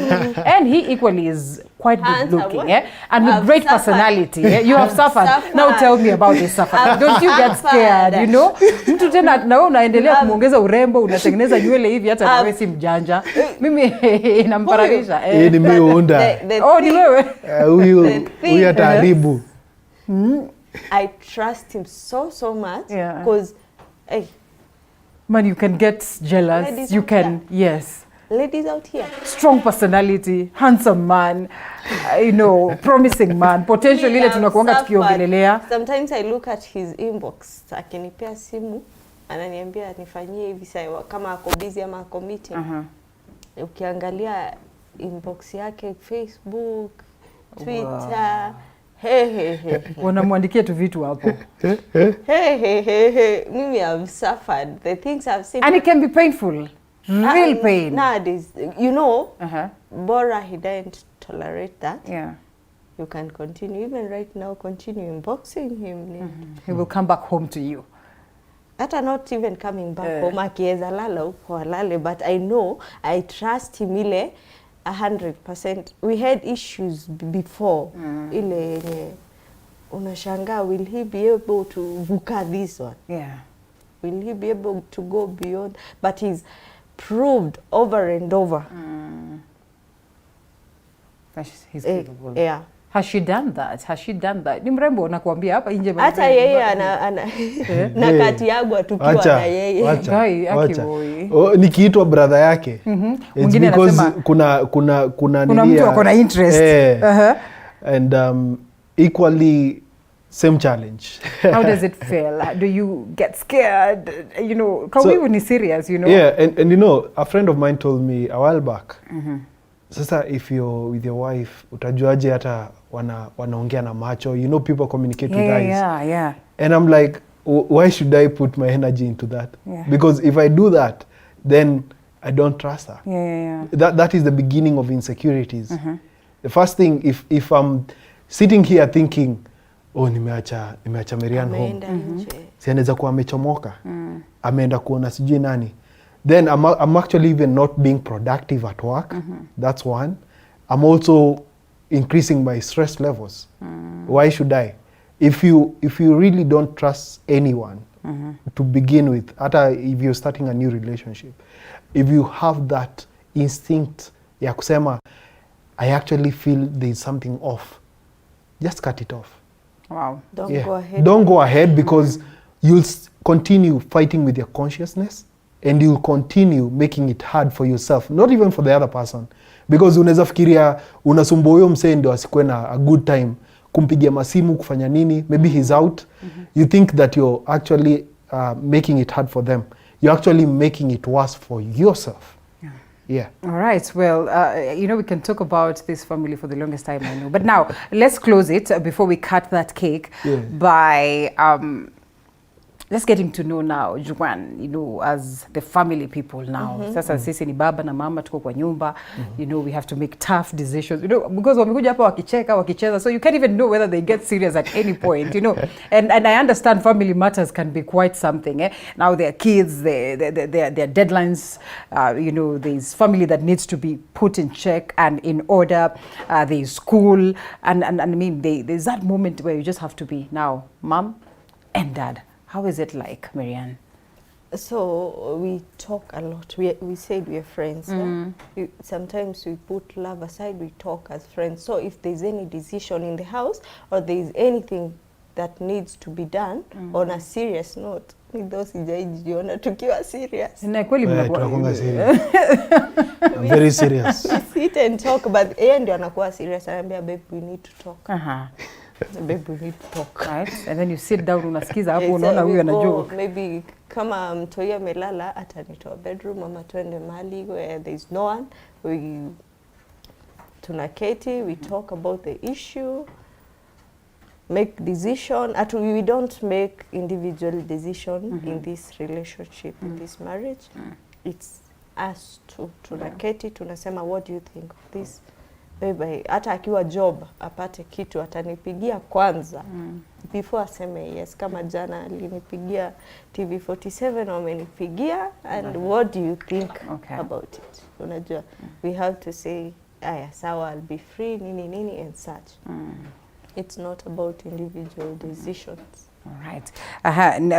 And he equally is quite good looking, and with great personality. You have suffered. Now tell me about this suffering. Don't you get scared, you know? Mtu tena na unaendelea kumuongeza urembo, unatengeneza nywele hivi hata na wewe si mjanja. Mimi inampararisha. Nimeunda. Oh, ni wewe. Huyu ataharibu. I trust him so much because man, you can get jealous. Ladies you can, yes. Ladies out here. Strong personality, handsome man, you know, promising man, potential ile tunakuanga tukiongelelea. Sometimes I look at his inbox, akinipea simu, ananiambia nifanyie hivi sasa kama ako busy ama ako meeting. Ukiangalia inbox yake Facebook, Twitter, wanamwandikia tu vitu hapo. Mimi I've suffered the things I've seen. And it can be painful. Real pain. Nowadays, you know, Bora, he didn't tolerate that. You can continue, even right now, continue inboxing him. He will come back home to you. That are not even coming back home. Akieza lala upo alale, but I know, I trust him ile 100%. We had issues before. Ile unashangaa, will he be able to vuka this one? Will he be able to go beyond? But he's proved over and over. He's capable. Has she done that? Has she done that? Ni mrembo nakwambia hapa nje. Hata yeye ana na kati yangu tukiwa na yeye. Nikiitwa brother yake. It's because kuna mtu ako na interest. And equally same challenge. How does it feel? Do you get scared? You know, can we be serious, you know? And you know, a friend of mine told me a while back. Sasa if you're with your wife, utajuaje hata wanaongea na macho? You know, people communicate with eyes. And I'm like, why should I put my energy into that? Because if I do that, then I don't trust her. That is the beginning of insecurities. The first thing, if I'm sitting here thinking, oh, nimeacha MaryAnne home. Si anaweza kuwa amechomoka. Ameenda kuona sijui nani. Then I'm actually even not being productive at work. That's one. I'm also increasing my stress levels. Why should I? If you really don't trust anyone to begin with, if you're starting a new relationship, if you have that instinct ya kusema, I actually feel there's something off, just cut it off. Wow. Don't go ahead because you'll continue fighting with your consciousness and you'll continue making it hard for yourself, not even for the other person. Because unaweza fikiria unasumbua huyo msee ndio asikuwe na a good time, kumpigia masimu, kufanya nini, maybe he's out. You think that you're actually making it hard for them. You're actually making it worse for yourself. All right. Well, you know, we can talk about this family for the longest time, I know. But now, let's close it before we cut that cake by let's getting to know now Juan, you know, as the family people now. Sasa sisi ni baba na mama tuko kwa nyumba. You know, we have to make tough decisions. You know, because wamekuja hapa wakicheka, wakicheza, so you can't even know whether they get serious at any point, you know. And I understand family matters can be quite something. Now their kids, their deadlines, you know, there's family that needs to be put in check and in order. There's school, and I mean, there's that moment where you just have to be now mom and dad. How is it like, MaryAnne? So we talk a lot. We said we are friends. Sometimes we put love aside, we talk as friends. So if there's any decision in the house or there's anything that needs to be done on a serious note, sijajiona tukiwa serious. Na kweli mnakuwa serious. Very serious. We sit and talk, but yeye ndio anakuwa serious. Anambia, babe, we need to talk. Babe, we need to talk. Right? And then you sit down, unasikiza hapo, unaona huyu anajua. Maybe kama mtoia melala, atanitoa bedroom, ama tuende mahali where there's no one. tunaketi, we talk about the issue, make decision. We don't make individual decision in this relationship, in this marriage. It's us two. Tunaketi, tunasema, what do you think of this? Baby, hata akiwa job apate kitu atanipigia kwanza before aseme yes. Kama jana alinipigia TV47 wamenipigia, and what do you think about it? Unajua, we have to say aya sawa, I'll be free nini and such. It's not about individual decisions. Alright.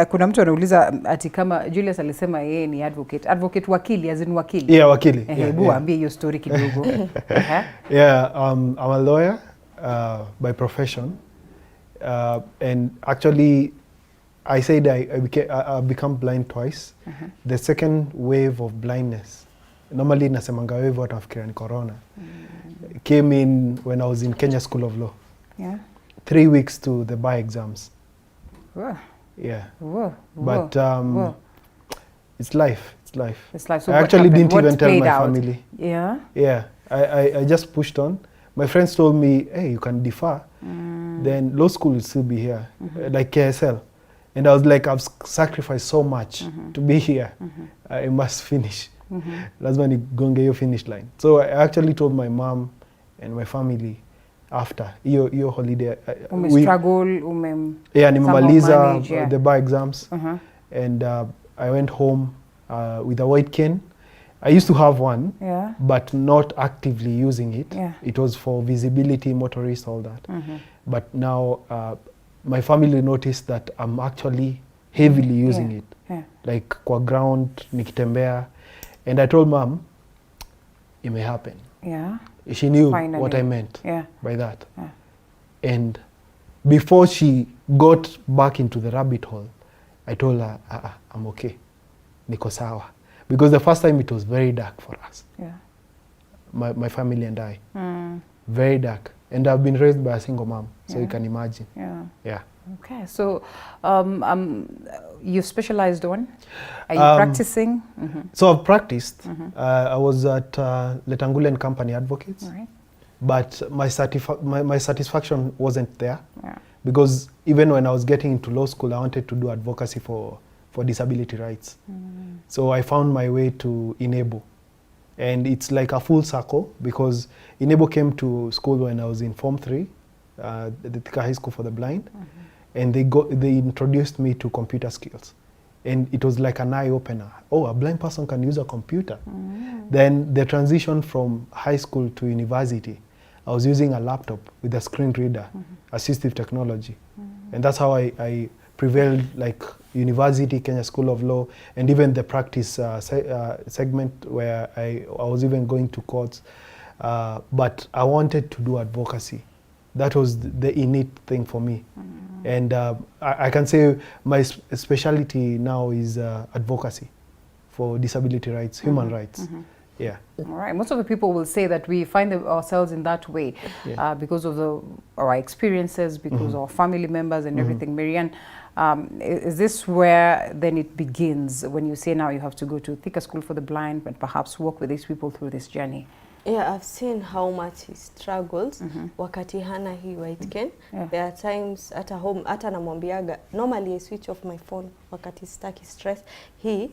Kuna mtu anauliza ati kama Julius alisema yeye ni advocate wakili, as in wakili. Yeah, wakili. Hebu ambie hiyo story kidogo. Yeah, I'm a lawyer by profession. And actually I said I become blind twice. The second wave of blindness, normally nasemanga wave what nafikiria ni corona, came in when I was in Kenya School of Law. Yeah. 3 weeks to the bar exams. Whoa. Yeah. Whoa. But it's life. It's life. It's life. So I actually didn't what even tell my out? family. Yeah. Yeah. I just pushed on. My friends told me, hey, you can defer. Then law school will still be here, like KSL. And I was like, I've sacrificed so much to be here. I must finish. Lazima nigonge hiyo finish line. So I actually told my mom and my family after your holiday. Yeah, nimemaliza the bar exams. And I went home with a white cane. I used to have one, but not actively using it. It was for visibility, motorists, all that. But now my family noticed that I'm actually heavily using it. Like kwa ground, nikitembea. And I told mom, it may happen. She knew what I meant by that. And before she got back into the rabbit hole, I told her, I'm okay. Niko sawa. Because the first time it was very dark for us. My family and I. Very dark. And I've been raised by a single mom, so you can imagine. Yeah. Okay, so you specialized on? Are you practicing? So I've practiced. I was at Letangulen Company Advocates, but my satisfaction wasn't there. Because even when I was getting into law school, I wanted to do advocacy for disability rights. So I found my way to Inebo. And it's like a full circle, because Inebo came to school when I was in Form 3, the Thika High School for the Blind. And they introduced me to computer skills. And it was like an eye-opener. Oh, a blind person can use a computer. Then the transition from high school to university, I was using a laptop with a screen reader, assistive technology. And that's how I prevailed, like university, Kenya School of Law, and even the practice segment where I was even going to courts. But I wanted to do advocacy. That was the innate thing for me. And I can say my specialty now is advocacy for disability rights, human rights. Yeah. All right. Most of the people will say that we find ourselves in that way because of our experiences, because of our family members and everything. MaryAnne, is this where then it begins, when you say now you have to go to Thika School for the Blind and perhaps work with these people through this journey? Yeah, I've seen how much he struggles wakati hana hii white cane. There are times at home, hata namwambiaga, normally I switch off my phone wakati sitaki stress. Hii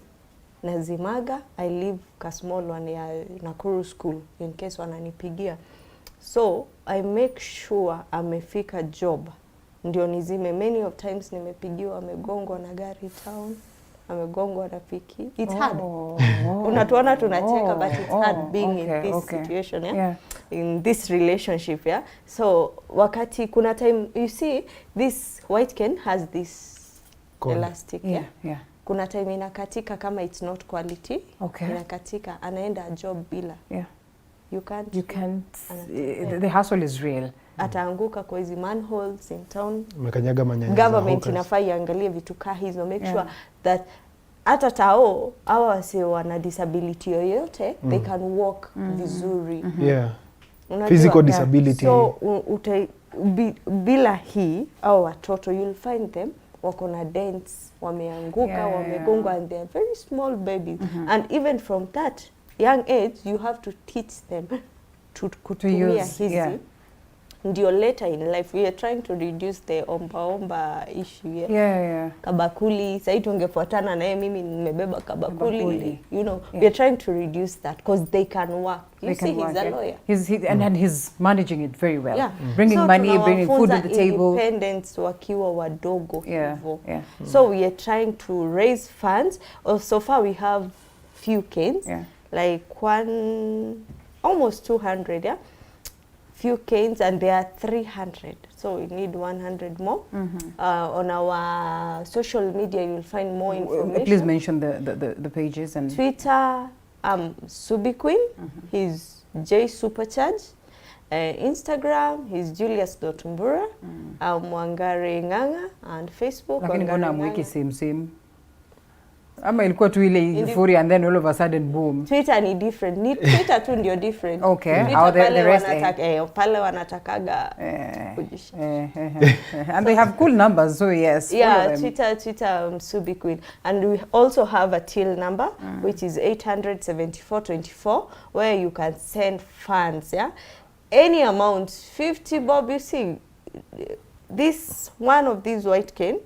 nazimaga, I leave ka small one ya Nakuru school in case wananipigia. So I make sure amefika job ndio nizime. Many of times nimepigiwa amegongwa na gari town, amegongwa na piki. It's hard. Unatuona tunacheka, but it's hard being in this situation, in this relationship, So wakati kuna time, you see, this white cane has this elastic, Kuna time inakatika kama it's not quality, inakatika, anaenda job bila. You can't. The hassle is real. Ataanguka kwa hizi manholes in town. Mekanyaga manyanya. Government inafaa iangalie vitu kaa hizo, make sure that hata tao hawa wase wana disability yoyote they can walk vizuri. Physical disability. So bila hii au watoto you'll find them wako na dents, wameanguka, wamegongwa, and they're very small babies. And even from that young age you have to teach them kutumia hizi ndio later in life we are trying to reduce the omba issue kabakuli sasa tungefuatana naye mimi nimebeba kabakuli you know we are trying to reduce that because they can work you see he's a lawyer and he's managing it very well bringing money bringing food to the table independence wakiwa wadogo so we are trying to raise funds so far we have few canes like almost 200 few canes and there are 300 so we need 100 more on our social media you will find more information. Please mention the pages and Twitter Subi Queen he's J Supercharge Instagram he's Julius.Mbura Wangari Nganga and Facebook lakini mbona mwiki same ama ilikuwa tu ile euphoria and then all of a sudden boom Twitter ni different ni Twitter tu ndio different okay how the rest pale wanatakaga and they have cool numbers so yes Twitter Subi Queen and we also have a till number which is 87424 where you can send funds any amount 50 bob you see this one of these white cane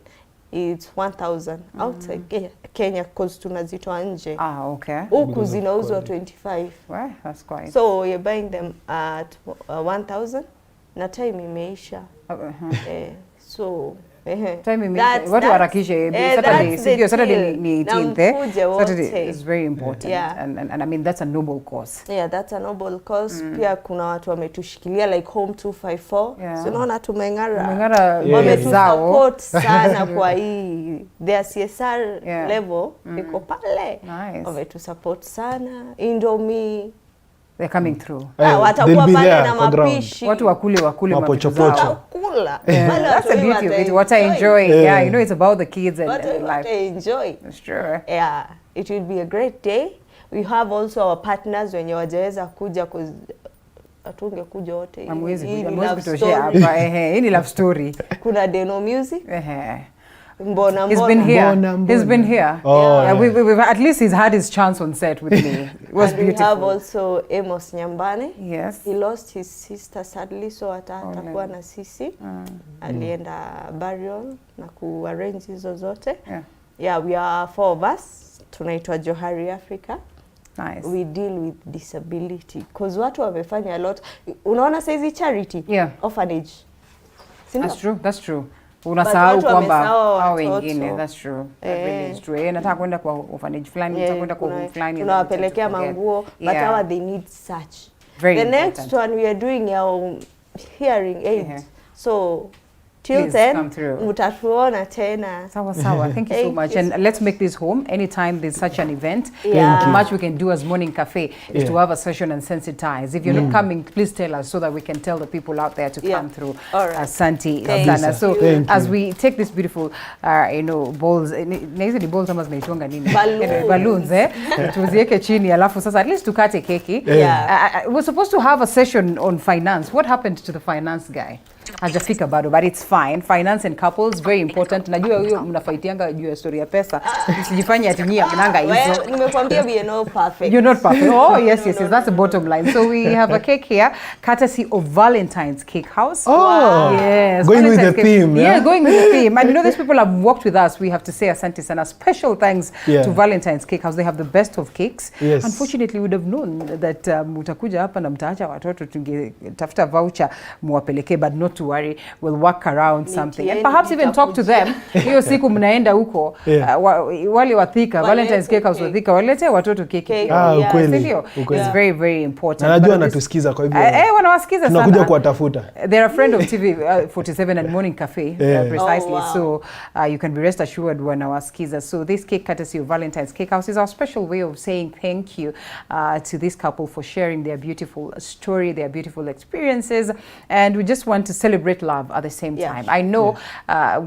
it's 1,000 outside Kenya because tunazitoa nje. Okay. Huku zinauzwa 25. Well, that's quite. So you're buying them at 1,000 na time imeisha. So time imeisha. Watu harakishe Saturday ni 18th. Saturday is very important and I mean that's a noble cause. Yeah, that's a noble cause. Pia kuna watu wametushikilia like Home 254. So unaona tumeng'ara wametusupport sana kwa hii their CSR level iko pale. Wametusupport sana. Indomie they're coming through. Watakuwa pale na mapishi. Watu wakule mapochopocho. That's the beauty of it. What I enjoy. You know it's about the kids and life. What I enjoy. That's true. Yeah, it will be a great day. We have also our partners wenye wajaweza kuja atungekuja wote. Hii ni love story. Kuna Deno Music. Mbona. He's been here. We've at least he's had his chance on set with me. It was and beautiful. We have also Amos Nyambane. Yes. He lost his sister sadly, so atakuwa na sisi. Alienda burial na kuarrange hizo zote. Yeah, we are 4 of us. Tunaitwa Johari Africa. Nice. We deal with disability because watu wamefanya a lot. Unaona saizi charity orphanage. That's true. Unasahau kwamba hao wengine. That's true. That really is true. Nataka kwenda kwa orphanage fulani, nataka kwenda kwa home fulani. Tunawapelekea manguo, but how they need such. The next one we are doing our hearing aid. So till then, mutatuona tena. Sawa. Thank you so much. And let's make this home. Anytime there's such an event, much we can do as Morning Cafe is to have a session and sensitize. If you're not coming, please tell us so that we can tell the people out there to come through. Asante sana. So as we take this beautiful, balls, the balls ama zinaitwanga nini? Balloons, tuziweke chini alafu sasa at least tukate keki. We're supposed to have a session on finance. What happened to the finance guy? Hajafika bado, but it's fine. Finance and couples, very important. Najua hiyo mnafightianga juu ya story ya pesa. Msijifanye ati nyinyi mnanga hizo. Nimekwambia we are not perfect. You're not perfect. Oh, yes, that's the bottom line. So we have a cake here, courtesy of Valentine's Cake House. Oh, yes. Going with the theme. Yeah, going with the theme. And these people have worked with us. We have to say asante sana. Special thanks to Valentine's Cake House. They have the best of cakes. Yes. Unfortunately, we would have known that mutakuja hapa na mtaacha watoto tungetafuta voucher muwapeleke, but not to worry, we'll work around something and perhaps even talk to them. Hiyo siku mnaenda huko wale wathika Valentine's Cake House wathika walete watoto keki. Ukweli. It's very very important. Najua natusikiza kwa hivyo. Wanawasikiza sana. Tunakuja kuwatafuta. They're a friend of TV 47 and Morning Cafe precisely. So you can be rest assured wanawasikiza. So this cake courtesy of Valentine's Cake House is our special way of saying thank you to this couple for sharing their beautiful story, their beautiful experiences, and we just want to celebrate love at the same time. I know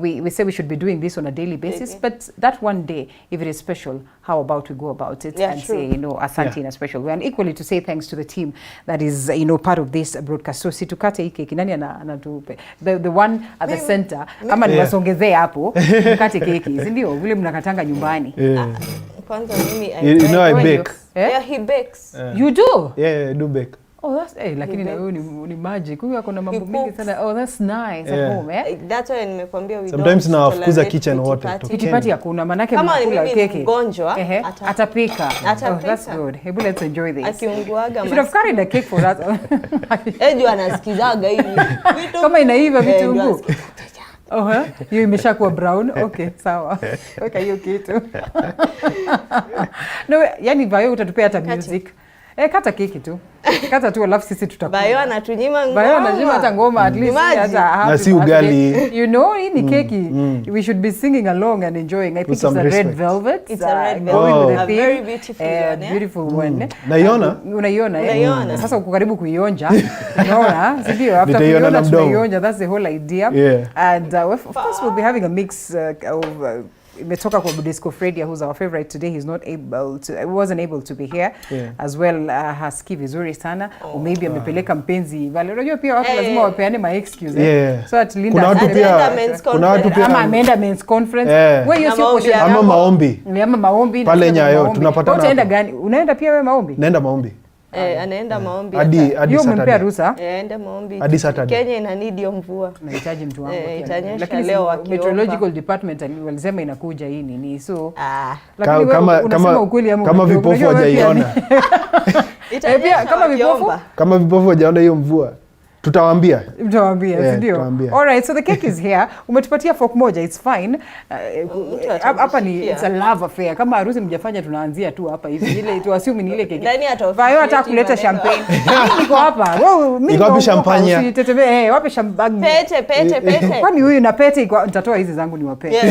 we say we should be doing this on a daily basis, but that one day, if it is special, how about we go about it and say, asante in a special way, and equally to say thanks to the team that is, part of this broadcast. So situkate hii keki, nani anatupe? The one at the center, ama niwasongezee hapo, mkate keki, si ndio? Vile mnakatanga nyumbani. Kwanza mimi I bake. Yeah, he bakes. You do? Yeah, I do bake. Oh, that's lakini na wewe ni magic. Huyu ako na mambo mingi sana. Oh, that's nice at home, eh? That's why nimekwambia we sometimes na wafukuza kitchen wote. Kitipati hakuna manake kama mkula keki. Mgonjwa atapika. Oh, that's good. Hebu let's enjoy this. Akiunguaga. You should have carried a cake for that. Ejo anasikizaga hivi. Kama inaiva vitunguu. Hiyo imeshakuwa brown. Okay, sawa. Weka hiyo kitu. No, yani Bayo utatupea hata music. Kata keki tu. Kata tu alafu sisi tutakula. Bayo anatunyima ngoma. Bayo anatunyima hata ngoma at least hata na si ugali. You know, hii ni keki. We should be singing along and enjoying. I think it's a red velvet. It's a red velvet. A very beautiful one. Beautiful one. Unaiona? Sasa uko karibu kuionja. Unaona? Ndio after kuiona tunaionja. That's the whole idea. Yeah. And of course we'll be having a mix of imetoka kwa Budesco Fredia, who's our favorite today. He wasn't able to be here. As well. Haski vizuri sana. Or maybe amepeleka mpenzi vale. Unajua pia watu lazima wapeane my excuse. So at Linda kuna watu pia ama ameenda men's conference. Wewe hiyo sio question ama maombi. Ama maombi pale Nyayo tunapatana. Utaenda gani? Unaenda pia wewe maombi? Naenda maombi. Anaenda maombi. Hadi umempea ruhusa? Aenda maombi. Hadi Saturday. Kenya ina need ya mvua. Nahitaji mtu wangu. Lakini leo wakiomba. Meteorological department walisema inakuja hii nini. So lakini unasema ukweli ama kama vipofu hajaiona. Kama vipofu hajaona hiyo mvua. Tutawaambia, ndio. All right, so the cake is here. Umetupatia fork moja, it's fine. Hapa ni it's a love affair. Kama harusi mjafanya tunaanzia tu hapa hivi. Ile tu assume ni ile keki. Vayo hata kuleta champagne. Niko hapa. Wewe mimi niko champagne. Usiteteme. Wape champagne. Pete. Kwani huyu na pete nitatoa hizi zangu niwape.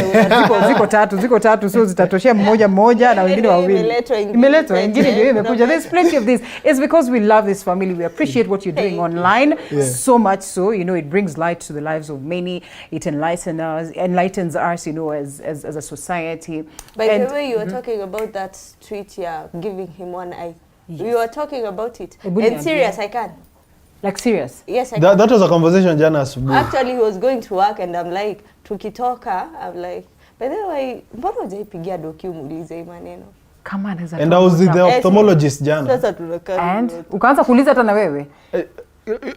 Ziko tatu so zitatoshea mmoja na wengine wawili. Imeletwa wengine ndio imekuja. There's plenty of this. It's because we love this family. We appreciate what you're doing online. So much so, you know, it brings light to the lives of many. It enlightens us, you know, as a society. By the way, you were talking about that tweet, giving him one eye. Yes. We were talking about it. And serious, I can. Like serious? Yes, I can. That was a conversation jana asubuhi. Actually, he was going to work and I'm like, tukitoka, I'm like, by the way, mbona hujaipigia doki umuulize maneno? Kama anaweza. And I was with the ophthalmologist jana. Sasa tunakaa. And ukaanza kuuliza hata na wewe?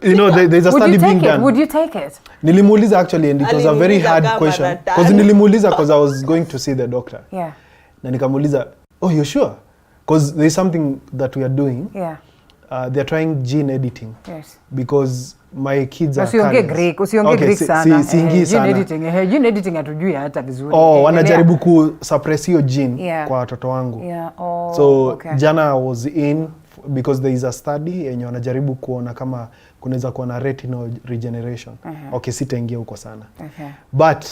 You know, there's a study being done. Would you take it? Nilimuuliza actually, and it was a very hard question. Because nilimuuliza because I was going to see the doctor. Yeah. Na nikamuuliza, oh, you're sure? Because there's something that we are doing. Yeah. They're trying gene editing. Yes. Because my kids are usiongee Greek sana. Gene editing hatujui hata vizuri. Wanajaribu kusuppress hiyo gene kwa watoto wangu. So jana I was in because there is a study yenye wanajaribu kuona kama kunaweza kuwa na retinal regeneration. Sitaingia huko sana. But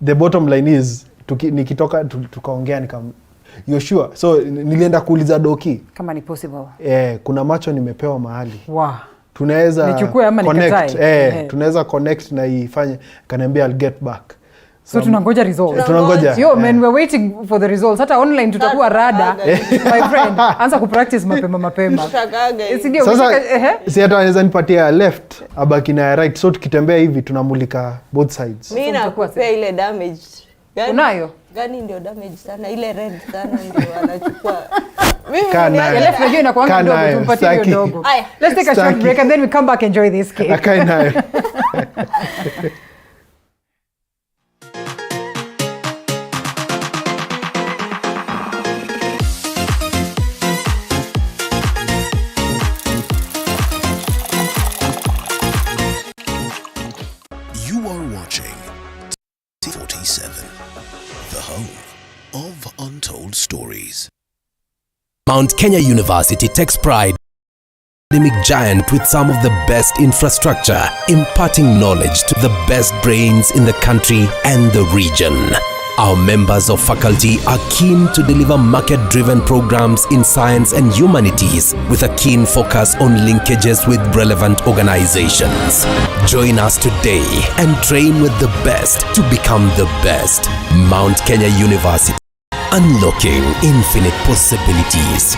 the bottom line is nikitoka tukaongea you're sure? So nilienda kuuliza doki kama ni possible. Kuna macho nimepewa mahali. Wow. Tunaweza connect. Tunaweza connect na ifanye, kaniambia I'll get back. So tunangoja results. Tunangoja. Yo man, we're waiting for the results. Hata online tutakuwa rada. My friend, anza kupractice mapema. Sasa si hata anaweza nipatia left abaki na right, so tukitembea hivi tunamulika both sides. Mimi nakupea ile damage. Unayo? Gani ndio damage sana, ile red sana ndio anachukua. Mimi left radio inakuanga ndogo, tumpatie hiyo ndogo. Let's take a short break and then we come back and enjoy this cake. Akai nayo. Mount Kenya University takes pride in being an academic giant with some of the best infrastructure, imparting knowledge to the best brains in the country and the region. Our members of faculty are keen to deliver market-driven programs in science and humanities with a keen focus on linkages with relevant organizations. Join us today and train with the best to become the best. Mount Kenya University. Unlocking infinite possibilities.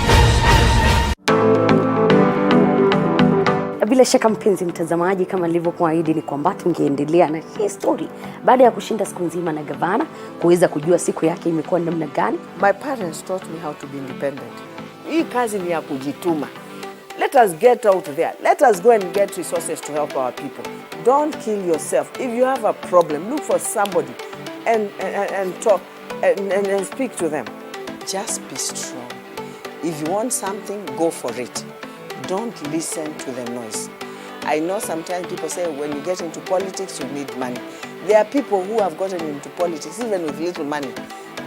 Bila shaka mpenzi mtazamaji, kama nilivyokuahidi ni kwamba tungeendelea na hii story baada ya kushinda siku nzima na gavana, kuweza kujua siku yake imekuwa namna gani. My parents taught me how to be independent. Hii kazi ni ya kujituma. Let us get out there. Let us go and get resources to help our people. Don't kill yourself. If you have a problem, look for somebody and talk and speak to them. Just be strong. If you want something, go for it. Don't listen to the noise. I know sometimes people say when you get into politics, you need money. There are people who have gotten into politics even with little money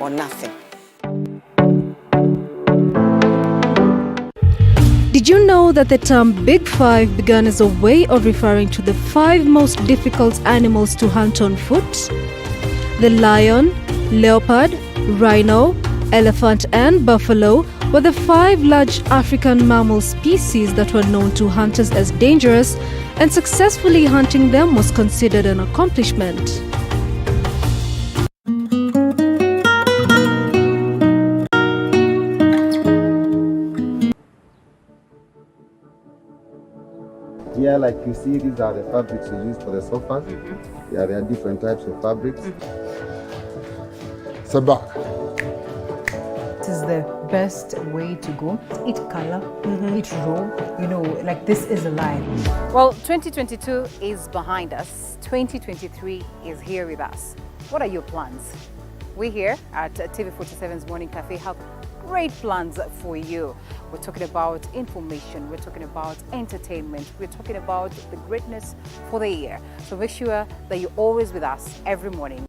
or nothing. Did you know that the term Big Five began as a way of referring to the 5 most difficult animals to hunt on foot? The lion, leopard, rhino, elephant and buffalo were the 5 large African mammal species that were known to hunters as dangerous, and successfully hunting them was considered an accomplishment. Yeah, like you see, these are the fabrics we use for the sofas. Yeah, there are different types of fabrics. It's a bag. This is the best way to go. Eat color, eat raw, you know, like this is alive. Well, 2022 is behind us. 2023 is here with us. What are your plans? We here at TV47's Morning Cafe have great plans for you. We're talking about information, we're talking about entertainment, we're talking about the greatness for the year. So make sure that you're always with us every morning.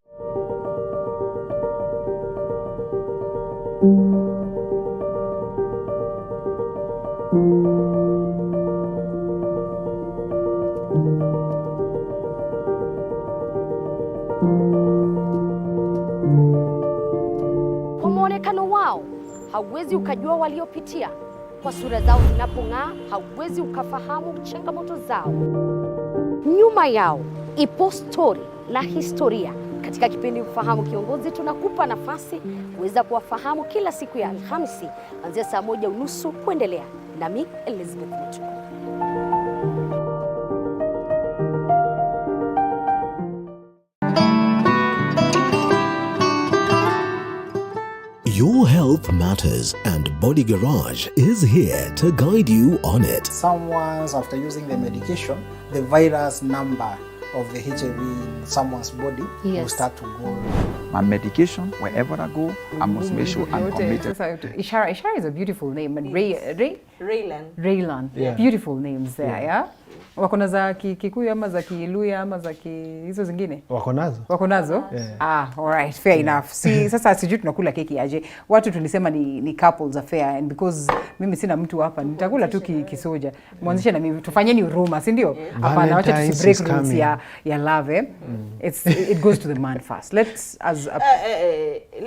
Kwa muonekano wao hauwezi ukajua waliopitia. Kwa sura zao zinapong'aa hauwezi ukafahamu changamoto zao. Nyuma yao ipo story na historia. Katika kipindi Ufahamu Kiongozi tunakupa nafasi kuweza kuwafahamu kila siku ya Alhamisi kuanzia saa 1:30 kuendelea. Nami Elizabeth Mutuku. Your health matters, and Body Garage is here to guide you on it. Someone's, after using the medication, the virus number of the HIV in someone's body will start to go. My medication, wherever I go, I must make sure I'm committed. Ishara is a beautiful name. And Raylan. Yeah. Beautiful names there, yeah? Wako za Kikuyu ama za Kiluya ama za hizo zingine? Wako nazo. Wako nazo? Yeah. All right, fair enough. Si sasa sijui tunakula keki aje. Watu tulisema ni couples affair, and because mimi sina mtu hapa, nitakula tu kisoja. Mwanzishe na mimi tufanyeni huruma, si ndio? Hapana, wacha tusi break rules ya love. It goes to the man first. Let's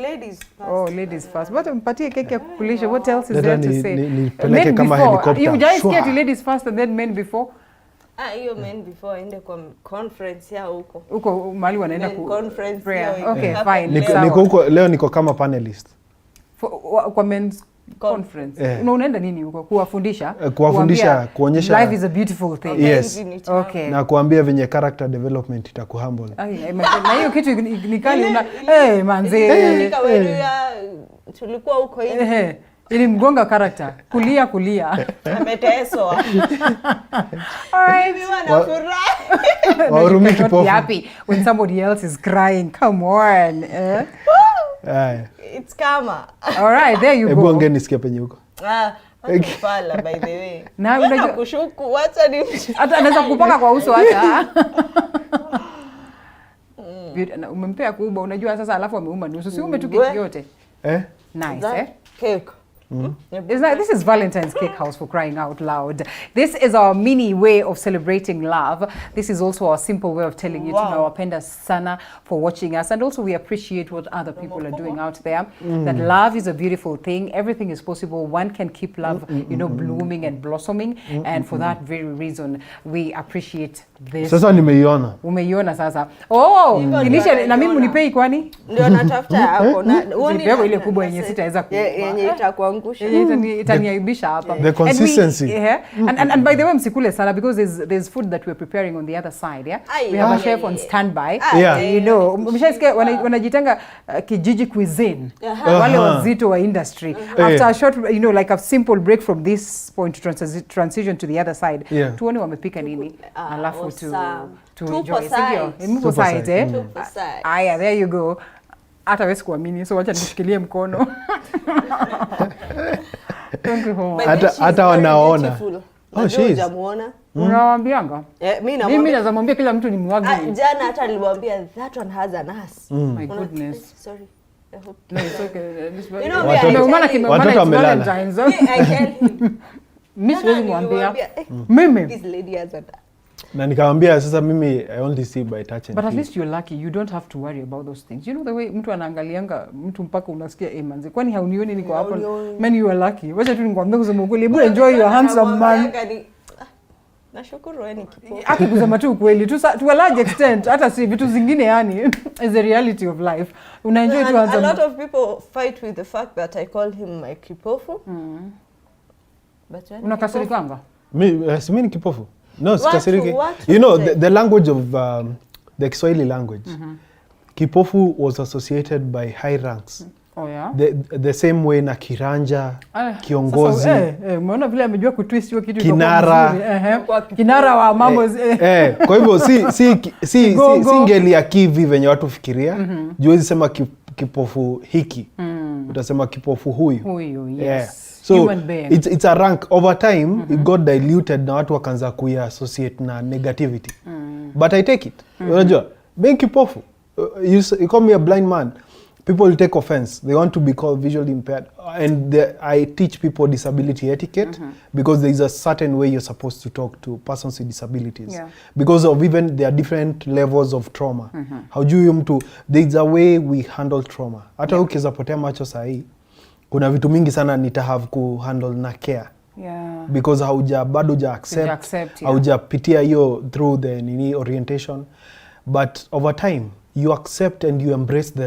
Ladies first. Oh, ladies first. But mpatie keki ya kukulisha. What else is there to say? Nipeleke kama helicopter. You just get ladies first and then men before. Hiyo men before ende kwa conference ya huko. Huko mahali wanaenda ku conference prayer. yao. Okay, fine. Niko huko leo, niko kama panelist. Kwa men's conference. Unaenda nini huko? Kuwafundisha? Kuwafundisha, kuonyesha life is a beautiful thing. Yes. Okay. Na kuambia venye character development itakuhumble. Na hiyo kitu ni kali manze. Tulikuwa huko hivi. Ili mgonga character. Kulia. Ameteswa. Alright. Warumi kipofu. Happy when somebody else is crying. Come on. It's karma. Alright, there you go. Ebu ongea nisikie penye huko. Pala by the way. Na unajua kushuku wacha ni hata anaweza kupaka kwa uso hata. Umempea kuuba, unajua sasa, alafu ameuma nusu. Si ume tu keki yote. Nice, cake. This is Valentine's Cake House, for crying out loud. This is our mini way of celebrating love. This is also our simple way of telling you tunawapenda sana for watching us, and also we appreciate what other people are doing out there. That love is a beautiful thing. Everything is possible. One can keep love, blooming and blossoming, and for that very reason we appreciate this. Sasa nimeiona. Umeiona sasa. Oh, ilisha na mimi unipei kwani? Ndio natafuta hapo na uoni ile kubwa yenye sitaweza kuupa. Yenye itakuwa Itakuangusha. Itaniaibisha hapa. The consistency. And by the way, msikule sana, because there's food that we're preparing on the other side, yeah? We have a chef on standby. You know, mshasikia wanajitanga kijiji cuisine. Wale wazito wa industry. After a short, you know, like a simple break from this point to transition to the other side. Tuone wamepika nini. Alafu to enjoy. Two sides. Aya, there you go. Hata wewe sikuamini, so wacha nishikilie mkono. Hata wanaona. Oh, she's. Unawaambianga? Mimi naweza mwambia kila mtu ni mwagi. Jana hata nilimwambia that one has an ass. My goodness. Sorry. I hope. No, it's okay. You know, watoto wamelala. I tell him. Mimi siwezi mwambia. Mimi. This lady has an ass. Na nikamwambia sasa mimi I only see by touch and but at least you're lucky, you don't have to worry about those things. You know the way mtu anaangalianga mtu mpaka unasikia manzi, kwani haunioni niko hapo? Man, you are lucky. Wacha tu nikwambie kusema ukweli, hebu enjoy your handsome man. Nashukuru wewe ni kipofu. Hata kusema tu ukweli to a large extent, hata si vitu zingine yani is the reality of life. Una enjoy tu handsome. A lot of people fight with the fact that I call him my kipofu. But unakasirikanga? Mimi ni kipofu. No, sikasiriki. You know, the language of the Kiswahili language, kipofu was associated by high ranks. Oh yeah. The same way na kiranja, kiongozi. Umeona vile amejua kutwist hiyo kitu kinara. Kinara wa mambo. Kwa hivyo si ngeli ya kivi venye watu fikiria. Juwezi sema kipofu hiki. Utasema kipofu huyu. Huyu, yes. So it's a rank over time. It got diluted na watu wakaanza kuya associate na negativity. But I take it. Unajua, being kipofu, you call me a blind man, people will take offense. They want to be called visually impaired. And I teach people disability etiquette because there is a certain way you're supposed to talk to persons with disabilities. Because of even there are different levels of trauma. Haujui mtu, there is a way we handle trauma. Hata ukiweza potea macho sahi, kuna vitu mingi sana nitahave ku handle na care. Because bado huja accept, haujapitia hiyo through the orientation. But over time, you accept and you embrace the